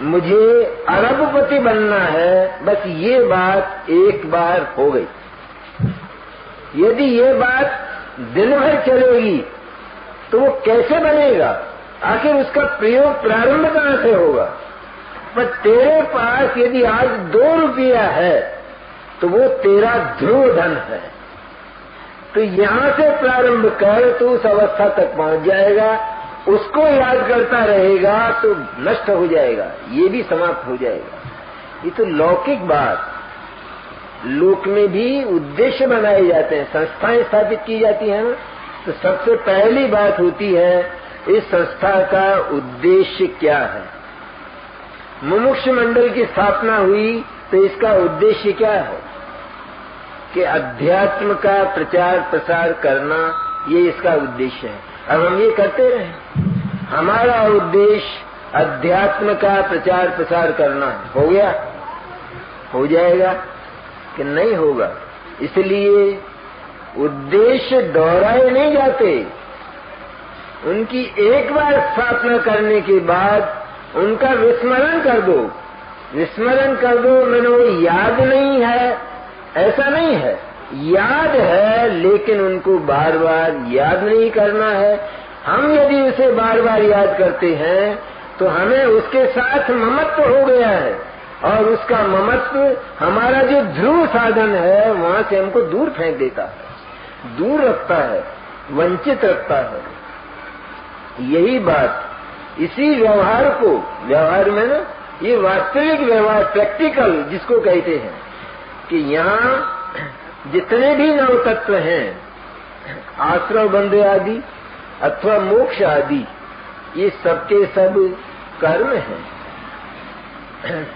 मुझे अरबपति बनना है, बस ये बात एक बार हो गई। यदि ये बात दिन भर चलेगी तो वो कैसे बनेगा? आखिर उसका प्रयोग प्रारंभ कहाँ से होगा? पर तेरे पास यदि आज 2 रुपया है तो वो तेरा ध्रुव धन है, तो यहाँ से प्रारंभ कर तो उस अवस्था तक पहुंच जाएगा। उसको याद करता रहेगा तो नष्ट हो जाएगा, ये भी समाप्त हो जाएगा। ये तो लौकिक बात। लोक में भी उद्देश्य बनाए जाते हैं, संस्थाएं स्थापित की जाती हैं ना, तो सबसे पहली बात होती है इस संस्था का उद्देश्य क्या है। मुमुक्ष मंडल की स्थापना हुई तो इसका उद्देश्य क्या है कि अध्यात्म का प्रचार प्रसार करना ये इसका उद्देश्य है। अब हम ये करते रहे, हमारा उद्देश्य अध्यात्म का प्रचार प्रसार करना है। हो गया? हो जाएगा कि नहीं होगा? इसलिए उद्देश्य दोहराए नहीं जाते। उनकी एक बार स्थापना करने के बाद उनका विस्मरण कर दो। विस्मरण कर दो मैंने वो याद नहीं है, ऐसा नहीं है, याद है, लेकिन उनको बार बार याद नहीं करना है। हम यदि उसे बार बार याद करते हैं तो हमें उसके साथ ममत्व हो गया है, और उसका ममत्व हमारा जो ध्रुव साधन है वहां से हमको दूर फेंक देता है, दूर रखता है, वंचित रखता है। यही बात इसी व्यवहार को, व्यवहार में ना ये वास्तविक व्यवहार, प्रैक्टिकल जिसको कहते हैं, कि यहाँ जितने भी नव तत्व हैं, आश्रव बंध आदि अथवा मोक्ष आदि, ये सबके सब कर्म हैं।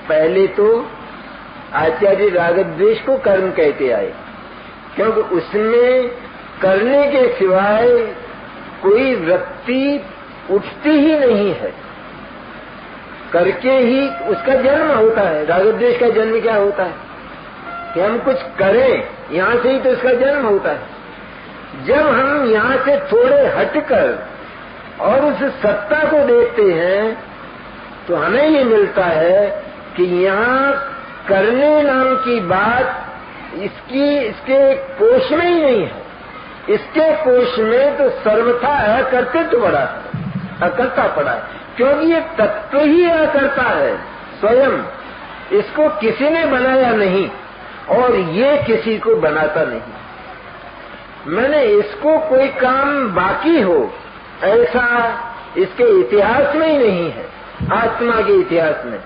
पहले तो आचार्य राग द्वेष को कर्म कहते आए, क्योंकि उसमें करने के सिवाय कोई वृत्ति उठती ही नहीं है, करके ही उसका जन्म होता है। राग द्वेष का जन्म क्या होता है कि हम कुछ करें, यहाँ से ही तो उसका जन्म होता है। जब हम यहाँ से थोड़े हटकर और उस सत्ता को देखते हैं तो हमें ये मिलता है कि यहाँ करने नाम की बात इसके कोश में ही नहीं है। इसके कोश में तो सर्वथा अकर्तृत्व पड़ा है, अकर्ता पड़ा है, क्योंकि ये तत्व ही अकर्ता है स्वयं। इसको किसी ने बनाया नहीं और ये किसी को बनाता नहीं। मैंने इसको कोई काम बाकी हो ऐसा इसके इतिहास में ही नहीं है। आत्मा के इतिहास में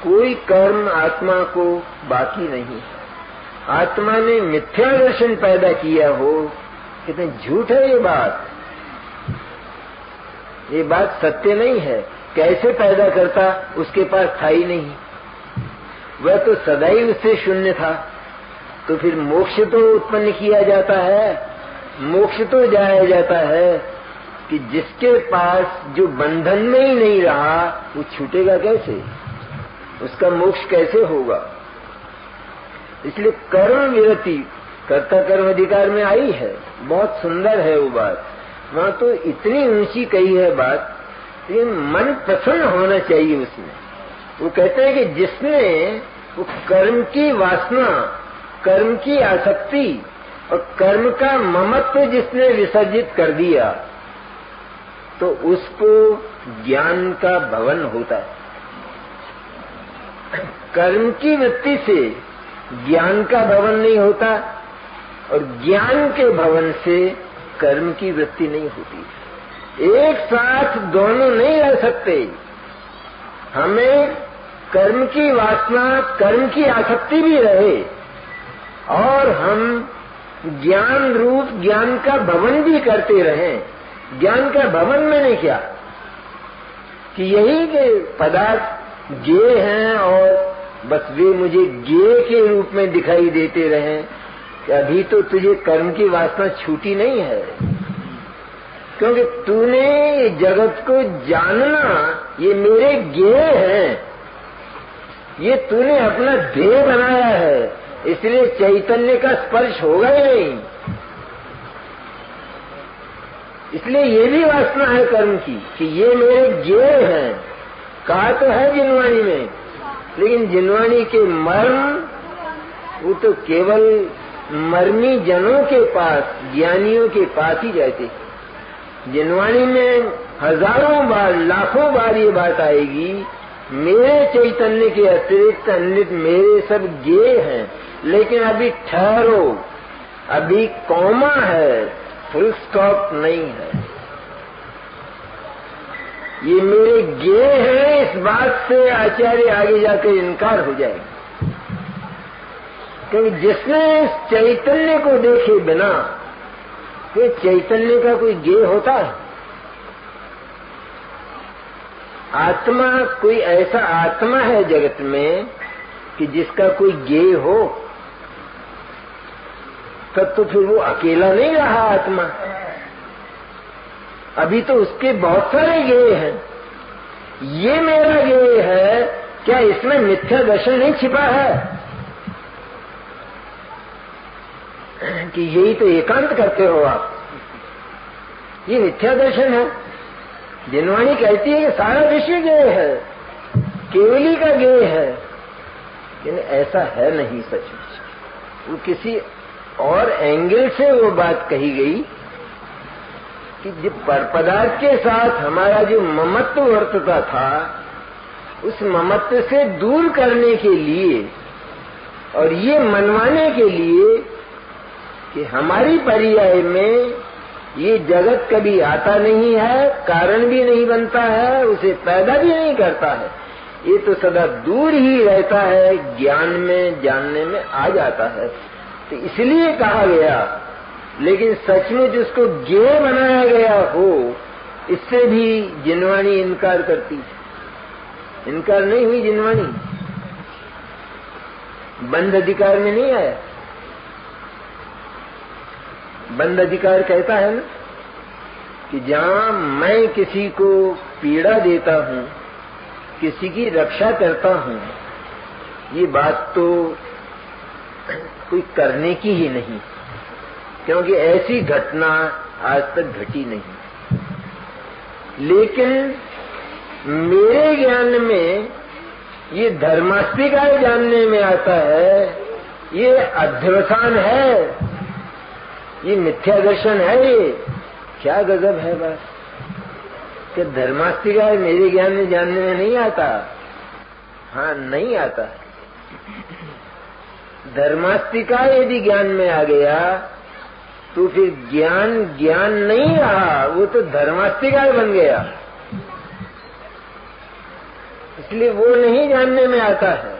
कोई कर्म आत्मा को बाकी नहीं है। आत्मा ने मिथ्या दर्शन पैदा किया हो, कितने झूठ है ये बात। ये बात सत्य नहीं है। कैसे पैदा करता, उसके पास था ही नहीं, वह तो सदैव उससे शून्य था। तो फिर मोक्ष तो उत्पन्न किया जाता है, मोक्ष तो जाया जाता है कि जिसके पास जो बंधन में ही नहीं रहा वो छूटेगा कैसे, उसका मोक्ष कैसे होगा। इसलिए कर्म विरति कर्ता कर्म अधिकार में आई है, बहुत सुंदर है वो बात। वहां तो इतनी ऊंची कही है बात, लेकिन मन प्रसन्न होना चाहिए उसमें। वो कहते हैं कि जिसने वो कर्म की वासना, कर्म की आसक्ति और कर्म का ममत्व जिसने विसर्जित कर दिया तो उसको ज्ञान का भवन होता है। कर्म की वृत्ति से ज्ञान का भवन नहीं होता और ज्ञान के भवन से कर्म की वृत्ति नहीं होती। एक साथ दोनों नहीं रह सकते। हमें कर्म की वासना, कर्म की आसक्ति भी रहे और हम ज्ञान रूप ज्ञान का भवन भी करते रहें। ज्ञान का भवन मैंने क्या कि यही के पदार्थ ज्ञेय हैं और बस वे मुझे ज्ञेय के रूप में दिखाई देते रहें कि अभी तो तुझे कर्म की वासना छूटी नहीं है, क्योंकि तूने ये जगत को जानना, ये मेरे ज्ञेय हैं, ये तूने अपना देह बनाया है, इसलिए चैतन्य का स्पर्श होगा ही नहीं। इसलिए ये भी वासना है कर्म की कि ये मेरे ज्ञेय हैं। कहा तो है जिनवाणी में, लेकिन जिनवाणी के मर्म वो तो केवल मर्मी जनों के पास, ज्ञानियों के पास ही जाते। जिनवाणी में हजारों बार, लाखों बार ये बात आएगी, मेरे चैतन्य के अतिरिक्त अन्य मेरे सब ज्ञेय हैं। लेकिन अभी ठहरो, अभी कौमा है, फुल स्टॉप नहीं है। ये मेरे ज्ञेय हैं, इस बात से आचार्य आगे जाकर इनकार हो जाएगा। क्योंकि जिसने इस चैतन्य को देखे बिना, तो चैतन्य का कोई ज्ञेय होता है? आत्मा, कोई ऐसा आत्मा है जगत में कि जिसका कोई ज्ञेय हो? तब तो फिर वो अकेला नहीं रहा आत्मा। अभी तो उसके बहुत सारे गेय हैं। ये मेरा गेय है, क्या इसमें मिथ्या दर्शन नहीं छिपा है कि यही तो एकांत करते हो आप? ये मिथ्या दर्शन है। जिनवाणी कहती है कि सारा विश्व गेय है, केवली का गेय है, लेकिन ऐसा है नहीं सचमुच। वो किसी और एंगल से वो बात कही गई कि जो पर पदार्थ के साथ हमारा जो ममत्व वर्तता था, उस ममत्व से दूर करने के लिए और ये मनवाने के लिए कि हमारी पर्याय में ये जगत कभी आता नहीं है, कारण भी नहीं बनता है, उसे पैदा भी नहीं करता है, ये तो सदा दूर ही रहता है, ज्ञान में जानने में आ जाता है। तो इसलिए कहा गया, लेकिन सचमुच उसको ज्ञेय बनाया गया हो, इससे भी जिनवाणी इनकार करती है। इनकार नहीं हुई जिनवाणी, बंध अधिकार में नहीं आया। बंध अधिकार कहता है ना कि जहां मैं किसी को पीड़ा देता हूं, किसी की रक्षा करता हूं, ये बात तो कोई करने की ही नहीं, क्योंकि ऐसी घटना आज तक घटी नहीं। लेकिन मेरे ज्ञान में ये धर्मास्तिकाय जानने में आता है, ये अध्यवसान है, ये मिथ्या दर्शन है। ये क्या गजब है बस कि धर्मास्तिकाय मेरे ज्ञान में जानने में नहीं आता। हाँ, नहीं आता। धर्मास्तिकाय यदि ज्ञान में आ गया तो फिर ज्ञान ज्ञान नहीं रहा, वो तो धर्मास्तिकाय बन गया। इसलिए वो नहीं जानने में आता है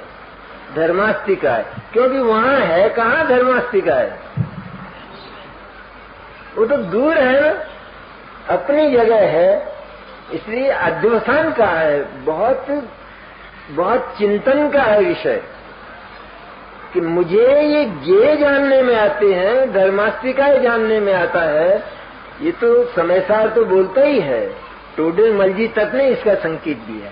धर्मास्तिकाय, क्योंकि वहां है कहाँ धर्मास्तिकाय? वो तो दूर है ना, अपनी जगह है। इसलिए अध्यवसान का है, बहुत बहुत चिंतन का है विषय कि मुझे ये ज्ञेय जानने में आते हैं, धर्मास्तिकाय जानने में आता है। ये तो समय सार तो बोलता ही है, टोडरमल जी तक ने इसका संकेत दिया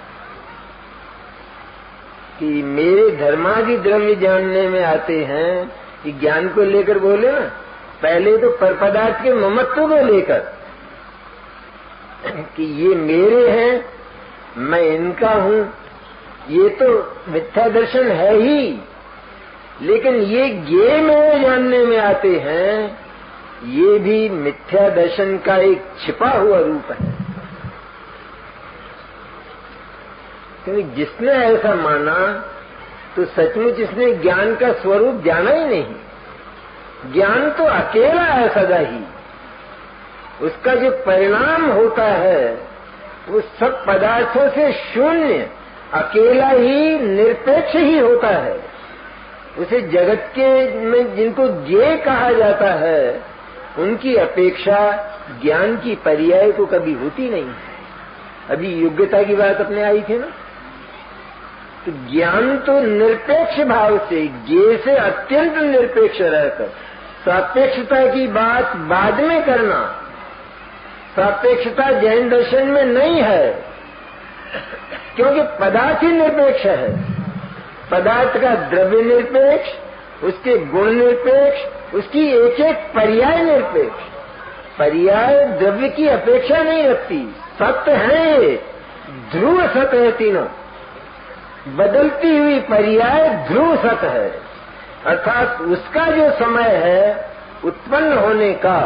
कि मेरे धर्मादि द्रव्य जानने में आते हैं। कि ज्ञान को लेकर बोले ना, पहले तो पर पदार्थ के ममत्व को लेकर कि ये मेरे हैं, मैं इनका हूं, ये तो मिथ्या दर्शन है ही। लेकिन ये ज्ञेय में जानने में आते हैं, ये भी मिथ्या दर्शन का एक छिपा हुआ रूप है। क्योंकि जिसने ऐसा माना तो सचमुच इसने ज्ञान का स्वरूप जाना ही नहीं। ज्ञान तो अकेला है सदा ही, उसका जो परिणाम होता है वो सब पदार्थों से शून्य, अकेला ही, निरपेक्ष ही होता है। उसे जगत के में जिनको ज्ञेय कहा जाता है, उनकी अपेक्षा ज्ञान की पर्याय को कभी होती नहीं। अभी योग्यता की बात अपने आई थी ना, तो ज्ञान तो निरपेक्ष भाव से, ज्ञेय से अत्यंत निरपेक्ष रहकर सापेक्षता की बात बाद में करना। सापेक्षता जैन दर्शन में नहीं है, क्योंकि पदार्थ ही निरपेक्ष है। पदार्थ का द्रव्य निरपेक्ष, उसके गुण निरपेक्ष, उसकी एक एक पर्याय निरपेक्ष। पर्याय द्रव्य की अपेक्षा नहीं रखती, सत्य है, ध्रुव सत्य है। तीनों बदलती हुई पर्याय ध्रुव सत्य है, अर्थात उसका जो समय है उत्पन्न होने का,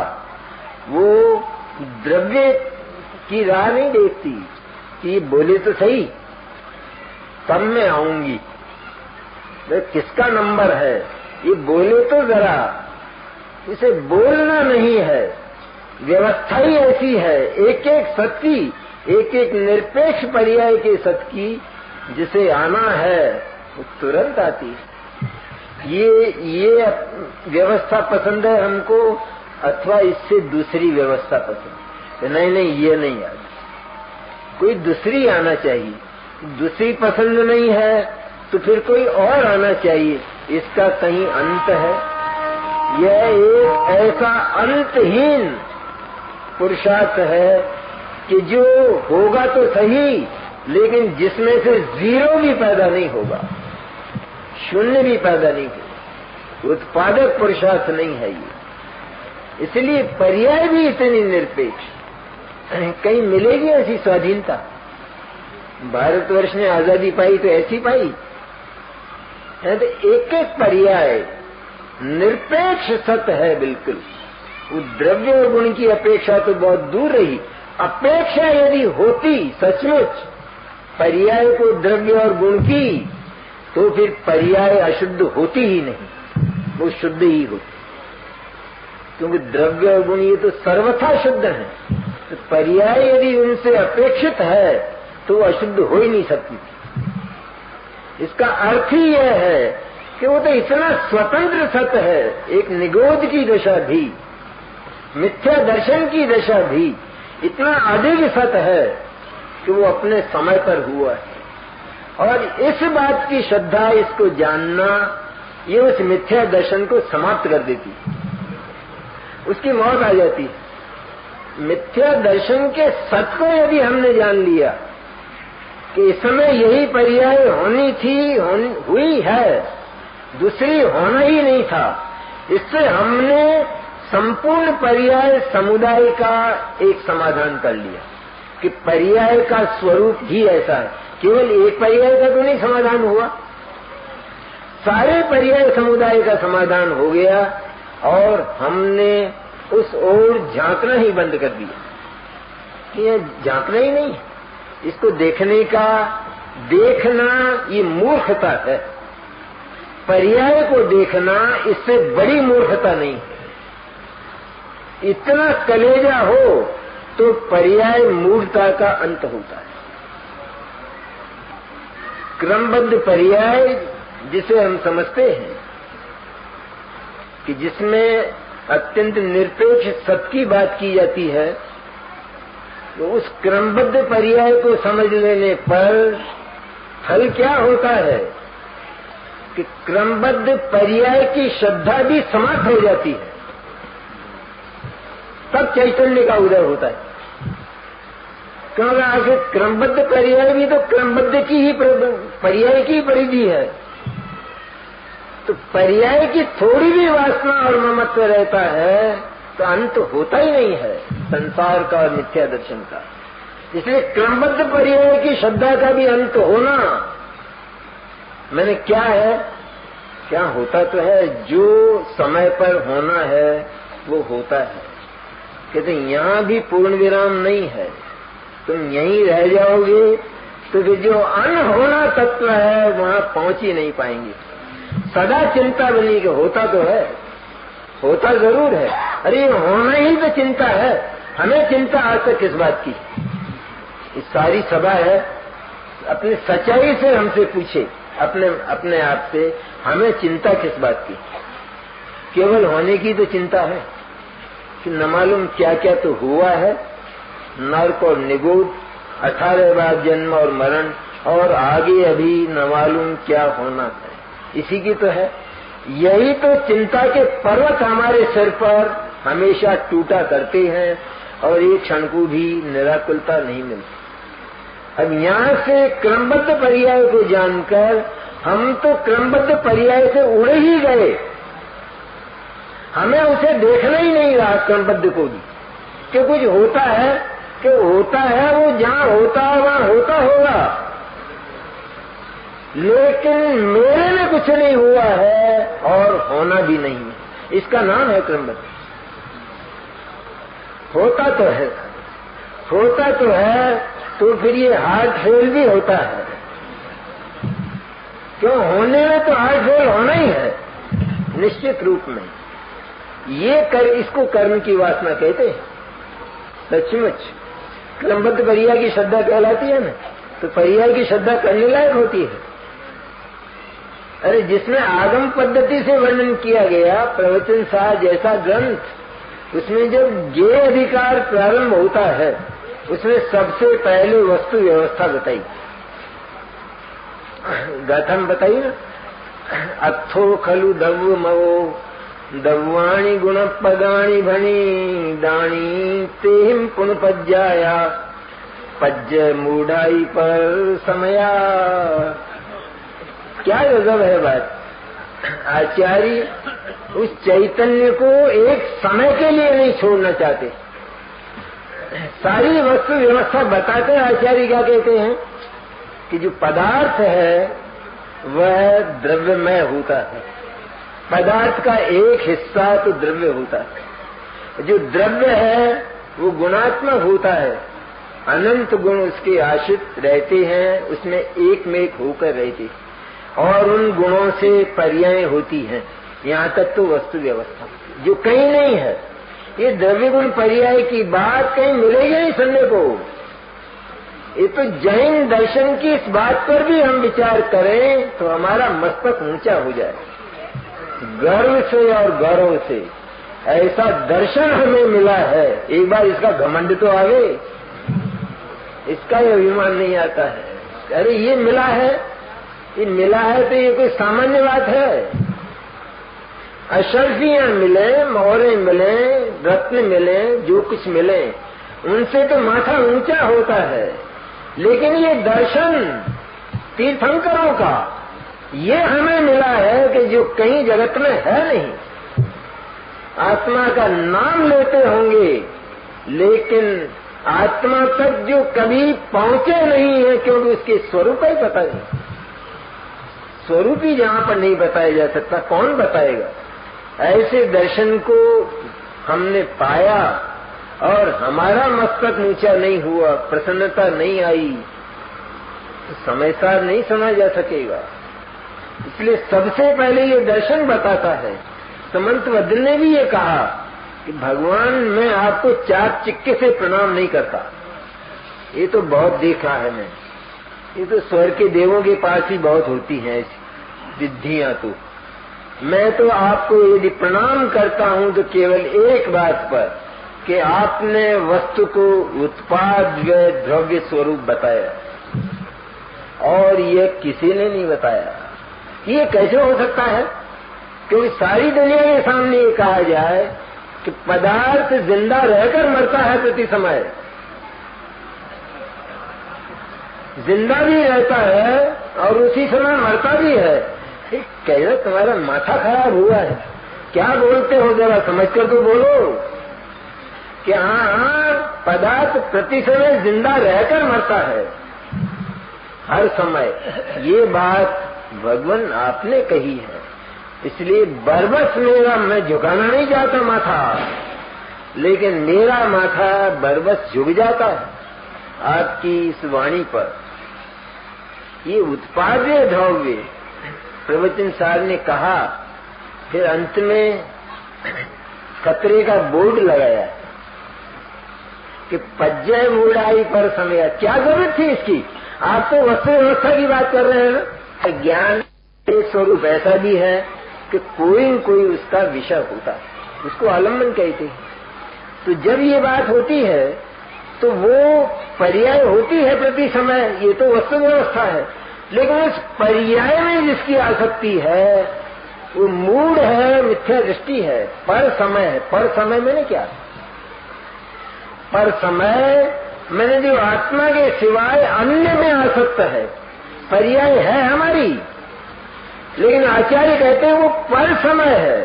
वो द्रव्य की राह नहीं देखती कि ये बोले तो सही तब मैं आऊंगी, किसका नंबर है, ये बोले तो जरा, इसे बोलना नहीं है। व्यवस्था ही ऐसी है, एक एक सत्य, एक एक निरपेक्ष पर्याय के सत्य की जिसे आना है वो तुरंत आती है। ये व्यवस्था पसंद है हमको, अथवा इससे दूसरी व्यवस्था पसंद? नहीं नहीं, ये नहीं आती, कोई दूसरी आना चाहिए। दूसरी पसंद नहीं है तो फिर कोई और आना चाहिए, इसका कहीं अंत है? यह एक ऐसा अंतहीन पुरुषार्थ है कि जो होगा तो सही, लेकिन जिसमें से जीरो भी पैदा नहीं होगा, शून्य भी पैदा नहीं होगा, उत्पादक पुरुषार्थ नहीं है ये। इसलिए पर्याय भी इतनी निरपेक्ष, कहीं मिलेगी ऐसी स्वाधीनता? भारतवर्ष ने आजादी पाई तो ऐसी पाई है, तो एक एक पर्याय निरपेक्ष सत्य है बिल्कुल। वो द्रव्य और गुण की अपेक्षा तो बहुत दूर रही। अपेक्षा यदि होती सचमुच पर्याय को द्रव्य और गुण की, तो फिर पर्याय अशुद्ध होती ही नहीं, वो शुद्ध ही होती, क्योंकि द्रव्य और गुण ये तो सर्वथा शुद्ध है। तो पर्याय यदि उनसे अपेक्षित है तो अशुद्ध हो ही नहीं सकती। इसका अर्थ ही यह है कि वो तो इतना स्वतंत्र सत्य है, एक निगोध की दशा भी, मिथ्या दर्शन की दशा भी इतना अधिक सत्य है कि वो अपने समय पर हुआ है। और इस बात की श्रद्धा, इसको जानना, ये उस मिथ्या दर्शन को समाप्त कर देती, उसकी मौत आ जाती है। मिथ्या दर्शन के सत्य को यदि हमने जान लिया कि इस समय यही पर्याय होनी थी, हुई है, दूसरी होना ही नहीं था, इससे हमने संपूर्ण पर्याय समुदाय का एक समाधान कर लिया कि पर्याय का स्वरूप ही ऐसा है। केवल एक पर्याय का तो नहीं समाधान हुआ, सारे पर्याय समुदाय का समाधान हो गया, और हमने उस ओर झांकना ही बंद कर दिया कि यह झांकना ही नहीं, इसको देखने का, देखना ये मूर्खता है। पर्याय को देखना इससे बड़ी मूर्खता नहीं है। इतना कलेजा हो तो पर्याय मूर्खता का अंत होता है। क्रमबद्ध पर्याय जिसे हम समझते हैं कि जिसमें अत्यंत निरपेक्ष सत्य की बात की जाती है, तो उस क्रमबद्ध पर्याय को समझ लेने पर फल क्या होता है कि क्रमबद्ध पर्याय की श्रद्धा भी समाप्त हो जाती है, तब चैतन्य का उदय होता है। क्योंकि आखिर क्रमबद्ध पर्याय भी तो क्रमबद्ध की ही पर्याय की परिधि है, तो पर्याय की थोड़ी भी वासना और ममत्व रहता है तो अंत होता ही नहीं है संसार का और मिथ्या दर्शन का। इसलिए क्रमबद्ध पर्याय की श्रद्धा का भी अंत होना, मैंने क्या है, क्या होता तो है, जो समय पर होना है वो होता है। कहते यहाँ भी पूर्ण विराम नहीं है, तुम यहीं रह जाओगे तो फिर जो अनहोना तत्व है वहां पहुंच ही नहीं पाएंगे। सदा चिंता बनी कि होता तो है, होता जरूर है, अरे होना ही तो चिंता है। हमें चिंता आज तक किस बात की? इस सारी सभा है, अपनी सच्चाई से हमसे पूछे, अपने आप से, हमें चिंता किस बात की? केवल होने की तो चिंता है कि न मालूम क्या क्या तो हुआ है, नर्क और निगूढ़, 18 बार जन्म और मरण, और आगे अभी न मालूम क्या होना है। इसी की तो है, यही तो चिंता के पर्वत हमारे सिर पर हमेशा टूटा करते हैं, और एक क्षण को भी निराकुलता नहीं मिलती। अब यहाँ से क्रमबद्ध पर्याय को जानकर हम तो क्रमबद्ध पर्याय से उड़े ही गए, हमें उसे देखना ही नहीं रहा क्रमबद्ध को भी कि कुछ होता है, कि होता है वो जहाँ होता है वहाँ होता होगा, लेकिन मेरे में कुछ नहीं हुआ है और होना भी नहीं है। इसका नाम है क्रमबद्ध। होता तो है, होता तो है, तो फिर ये हार्ट फेल भी होता है। क्यों? होने में तो हार्ट फेल होना ही है निश्चित रूप में। ये इसको कर्म की वासना कहते हैं। सचमुच क्रमबद्ध पर्याय की श्रद्धा कहलाती है ना, तो पर्याय की श्रद्धा करने लायक होती है। अरे जिसमें आगम पद्धति से वर्णन किया गया प्रवचन सार जैसा ग्रंथ, उसमें जब ज्ञेय अधिकार प्रारंभ होता है, उसमें सबसे पहले वस्तु व्यवस्था बताई, गाथा में बताई ना, अथो खलु दव्व मवो दव्वाणी गुण पगाणी भणी दाणी तेहिम पुन पज्जाया पज्ज मूढ़ाई पर समया। क्या गजब है बात। आचार्य उस चैतन्य को एक समय के लिए नहीं छोड़ना चाहते। सारी वस्तु व्यवस्था बताते आचार्य क्या कहते हैं कि जो पदार्थ है वह द्रव्यमय होता है। पदार्थ का एक हिस्सा तो द्रव्य होता है। जो द्रव्य है वो गुणात्मक होता है। अनंत गुण उसके आश्रित रहते हैं, उसमें एक में एक होकर रहते और उन गुणों से पर्याय होती हैं। यहाँ तक तो वस्तु व्यवस्था जो कहीं नहीं है। ये द्रव्य गुण पर्याय की बात कहीं मिलेगी नहीं सुनने को। ये तो जैन दर्शन की इस बात पर भी हम विचार करें तो हमारा मस्तक ऊंचा हो जाए। गर्व से और गौरव से ऐसा दर्शन हमें मिला है। एक बार इसका घमंड तो आवे, इसका ये अभिमान नहीं आता है। अरे ये मिला है, ये मिला है तो ये कोई सामान्य बात है। अशर्फियां मिले, मोहरे मिले, रत्न मिले, जो कुछ मिले उनसे तो माथा ऊंचा होता है। लेकिन ये दर्शन तीर्थंकरों का ये हमें मिला है कि जो कहीं जगत में है नहीं। आत्मा का नाम लेते होंगे लेकिन आत्मा तक जो कभी पहुंचे नहीं है, क्योंकि उसके स्वरूप ही पता नहीं। स्वरूप ही जहाँ पर नहीं बताया जा सकता कौन बताएगा। ऐसे दर्शन को हमने पाया और हमारा मस्तक ऊंचा नहीं हुआ, प्रसन्नता नहीं आई तो समय सार नहीं समझा जा सकेगा। इसलिए सबसे पहले ये दर्शन बताता है। समंत वदन ने भी ये कहा कि भगवान मैं आपको चाक चिक्के से प्रणाम नहीं करता। ये तो बहुत देखा है मैं। ये तो स्वर्ग के देवों के पास ही बहुत होती हैं ऐसी विधियां। तो मैं तो आपको यदि प्रणाम करता हूं तो केवल एक बात पर कि आपने वस्तु को उत्पाद व द्रव्य स्वरूप बताया और ये किसी ने नहीं बताया। ये कैसे हो सकता है? क्योंकि सारी दुनिया के सामने ये कहा जाए कि पदार्थ जिंदा रहकर मरता है, प्रति समय जिंदा भी रहता है और उसी समय मरता भी है। कहना तुम्हारा माथा खराब हुआ है, क्या बोलते हो, जरा समझ कर तो बोलो कि हाँ पदार्थ प्रति समय जिंदा रहकर मरता है हर समय। ये बात भगवान आपने कही है। इसलिए बरबस मेरा, मैं झुकाना नहीं चाहता माथा, लेकिन मेरा माथा बरबस झुक जाता है आपकी इस वाणी पर। ये उत्पाद्य द्रव्य प्रवचन सार ने कहा, फिर अंत में खतरे का बोर्ड लगाया कि पज्जय मूढ़ाई पर समय। क्या जरूरत थी इसकी? आप तो वस्तु व्यवस्था की बात कर रहे हैं ना। ज्ञान एक स्वरूप ऐसा भी है कि कोई न कोई उसका विषय होता है, उसको आलम्बन कहते हैं। तो जब ये बात होती है तो वो पर्याय होती है प्रति समय, ये तो वस्तु व्यवस्था है। लेकिन उस पर्याय में जिसकी आसक्ति है वो मूढ़ है, मिथ्या दृष्टि है, पर समय है। पर समय मैंने क्या? पर समय मैंने जो आत्मा के सिवाय अन्य में आसक्त है, पर्याय है हमारी। लेकिन आचार्य कहते हैं वो पर समय है।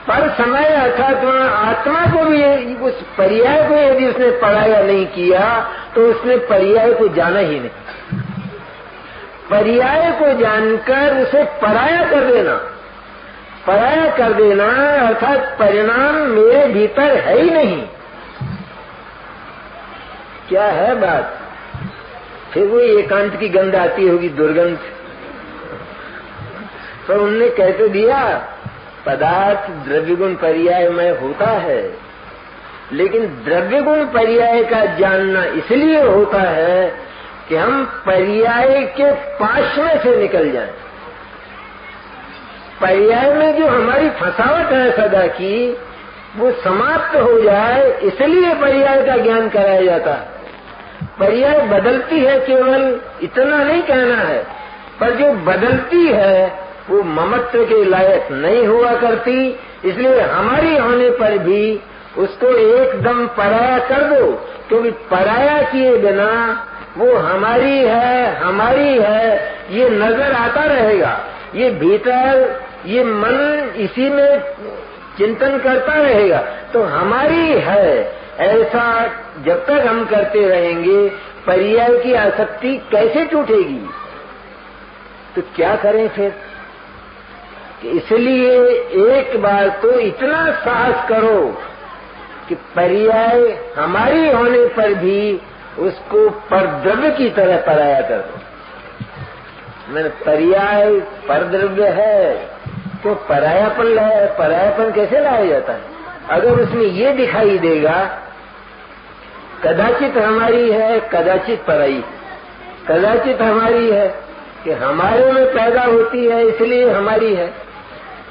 पर समय अर्थात आत्मा को भी उस पर्याय को यदि उसने पढ़ाया नहीं किया तो उसने पर्याय को जाना ही नहीं। पर्याय को जानकर उसे पराया कर देना, पराया कर देना अर्थात परिणाम मेरे भीतर है ही नहीं। क्या है बात? फिर वो एकांत की गंध आती होगी, दुर्गंध। तो उनने कहते दिया पदार्थ द्रव्य गुण पर्याय में होता है, लेकिन द्रव्य गुण पर्याय का जानना इसलिए होता है कि हम पर्याय के पाश में से निकल जाएं। पर्याय में जो हमारी फंसावट है सदा की वो समाप्त हो जाए, इसलिए पर्याय का ज्ञान कराया जाता है। पर्याय बदलती है, केवल इतना नहीं कहना है, पर जो बदलती है वो ममत्व के लायक नहीं हुआ करती। इसलिए हमारी होने पर भी उसको एकदम पराया कर दो, क्योंकि पराया किए बिना वो हमारी है ये नजर आता रहेगा। ये भीतर ये मन इसी में चिंतन करता रहेगा, तो हमारी है ऐसा जब तक हम करते रहेंगे पर्याय की आसक्ति कैसे टूटेगी? तो क्या करें फिर? इसलिए एक बार तो इतना साहस करो कि पर्याय हमारी होने पर भी उसको परद्रव्य की तरह पराया कर दो। मैंने पर्याय परद्रव्य है तो परायापन कैसे लाया जाता है? अगर उसमें ये दिखाई देगा कदाचित हमारी है कदाचित पराई, कदाचित हमारी है कि हमारे में पैदा होती है इसलिए हमारी है,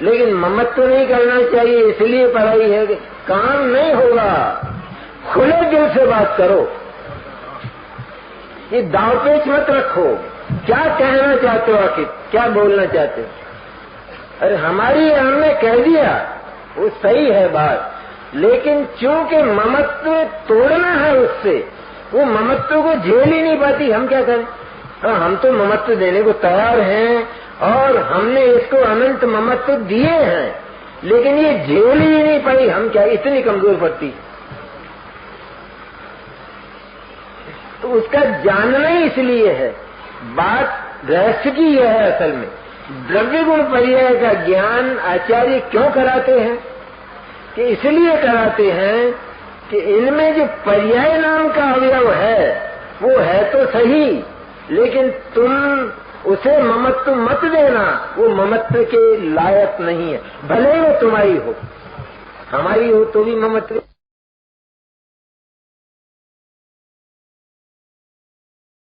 लेकिन ममत्व नहीं करना चाहिए इसलिए पराई है, काम नहीं होगा। खुले दिल से बात करो, ये दांवपेच मत रखो। क्या कहना चाहते हो, आखिर क्या बोलना चाहते हो? अरे हमारी हमने कह दिया, वो सही है बात, लेकिन चूंकि ममत्व तोड़ना है उससे, वो ममत्व को झेल ही नहीं पाती, हम क्या करें? हम तो ममत्व देने को तैयार हैं और हमने इसको अनंत ममत्व दिए हैं, लेकिन ये झेल ही नहीं पाई, हम क्या इतनी कमजोर पड़ती? तो उसका जानना ही इसलिए है। बात रहस्य की यह है असल में। द्रव्य गुण पर्याय का ज्ञान आचार्य क्यों कराते हैं? कि इसलिए कराते हैं कि इनमें जो पर्याय नाम का अवयव है वो है तो सही, लेकिन तुम उसे ममत्व मत देना, वो ममत्व के लायक नहीं है। भले वो तुम्हारी हो, हमारी हो तो भी ममत्व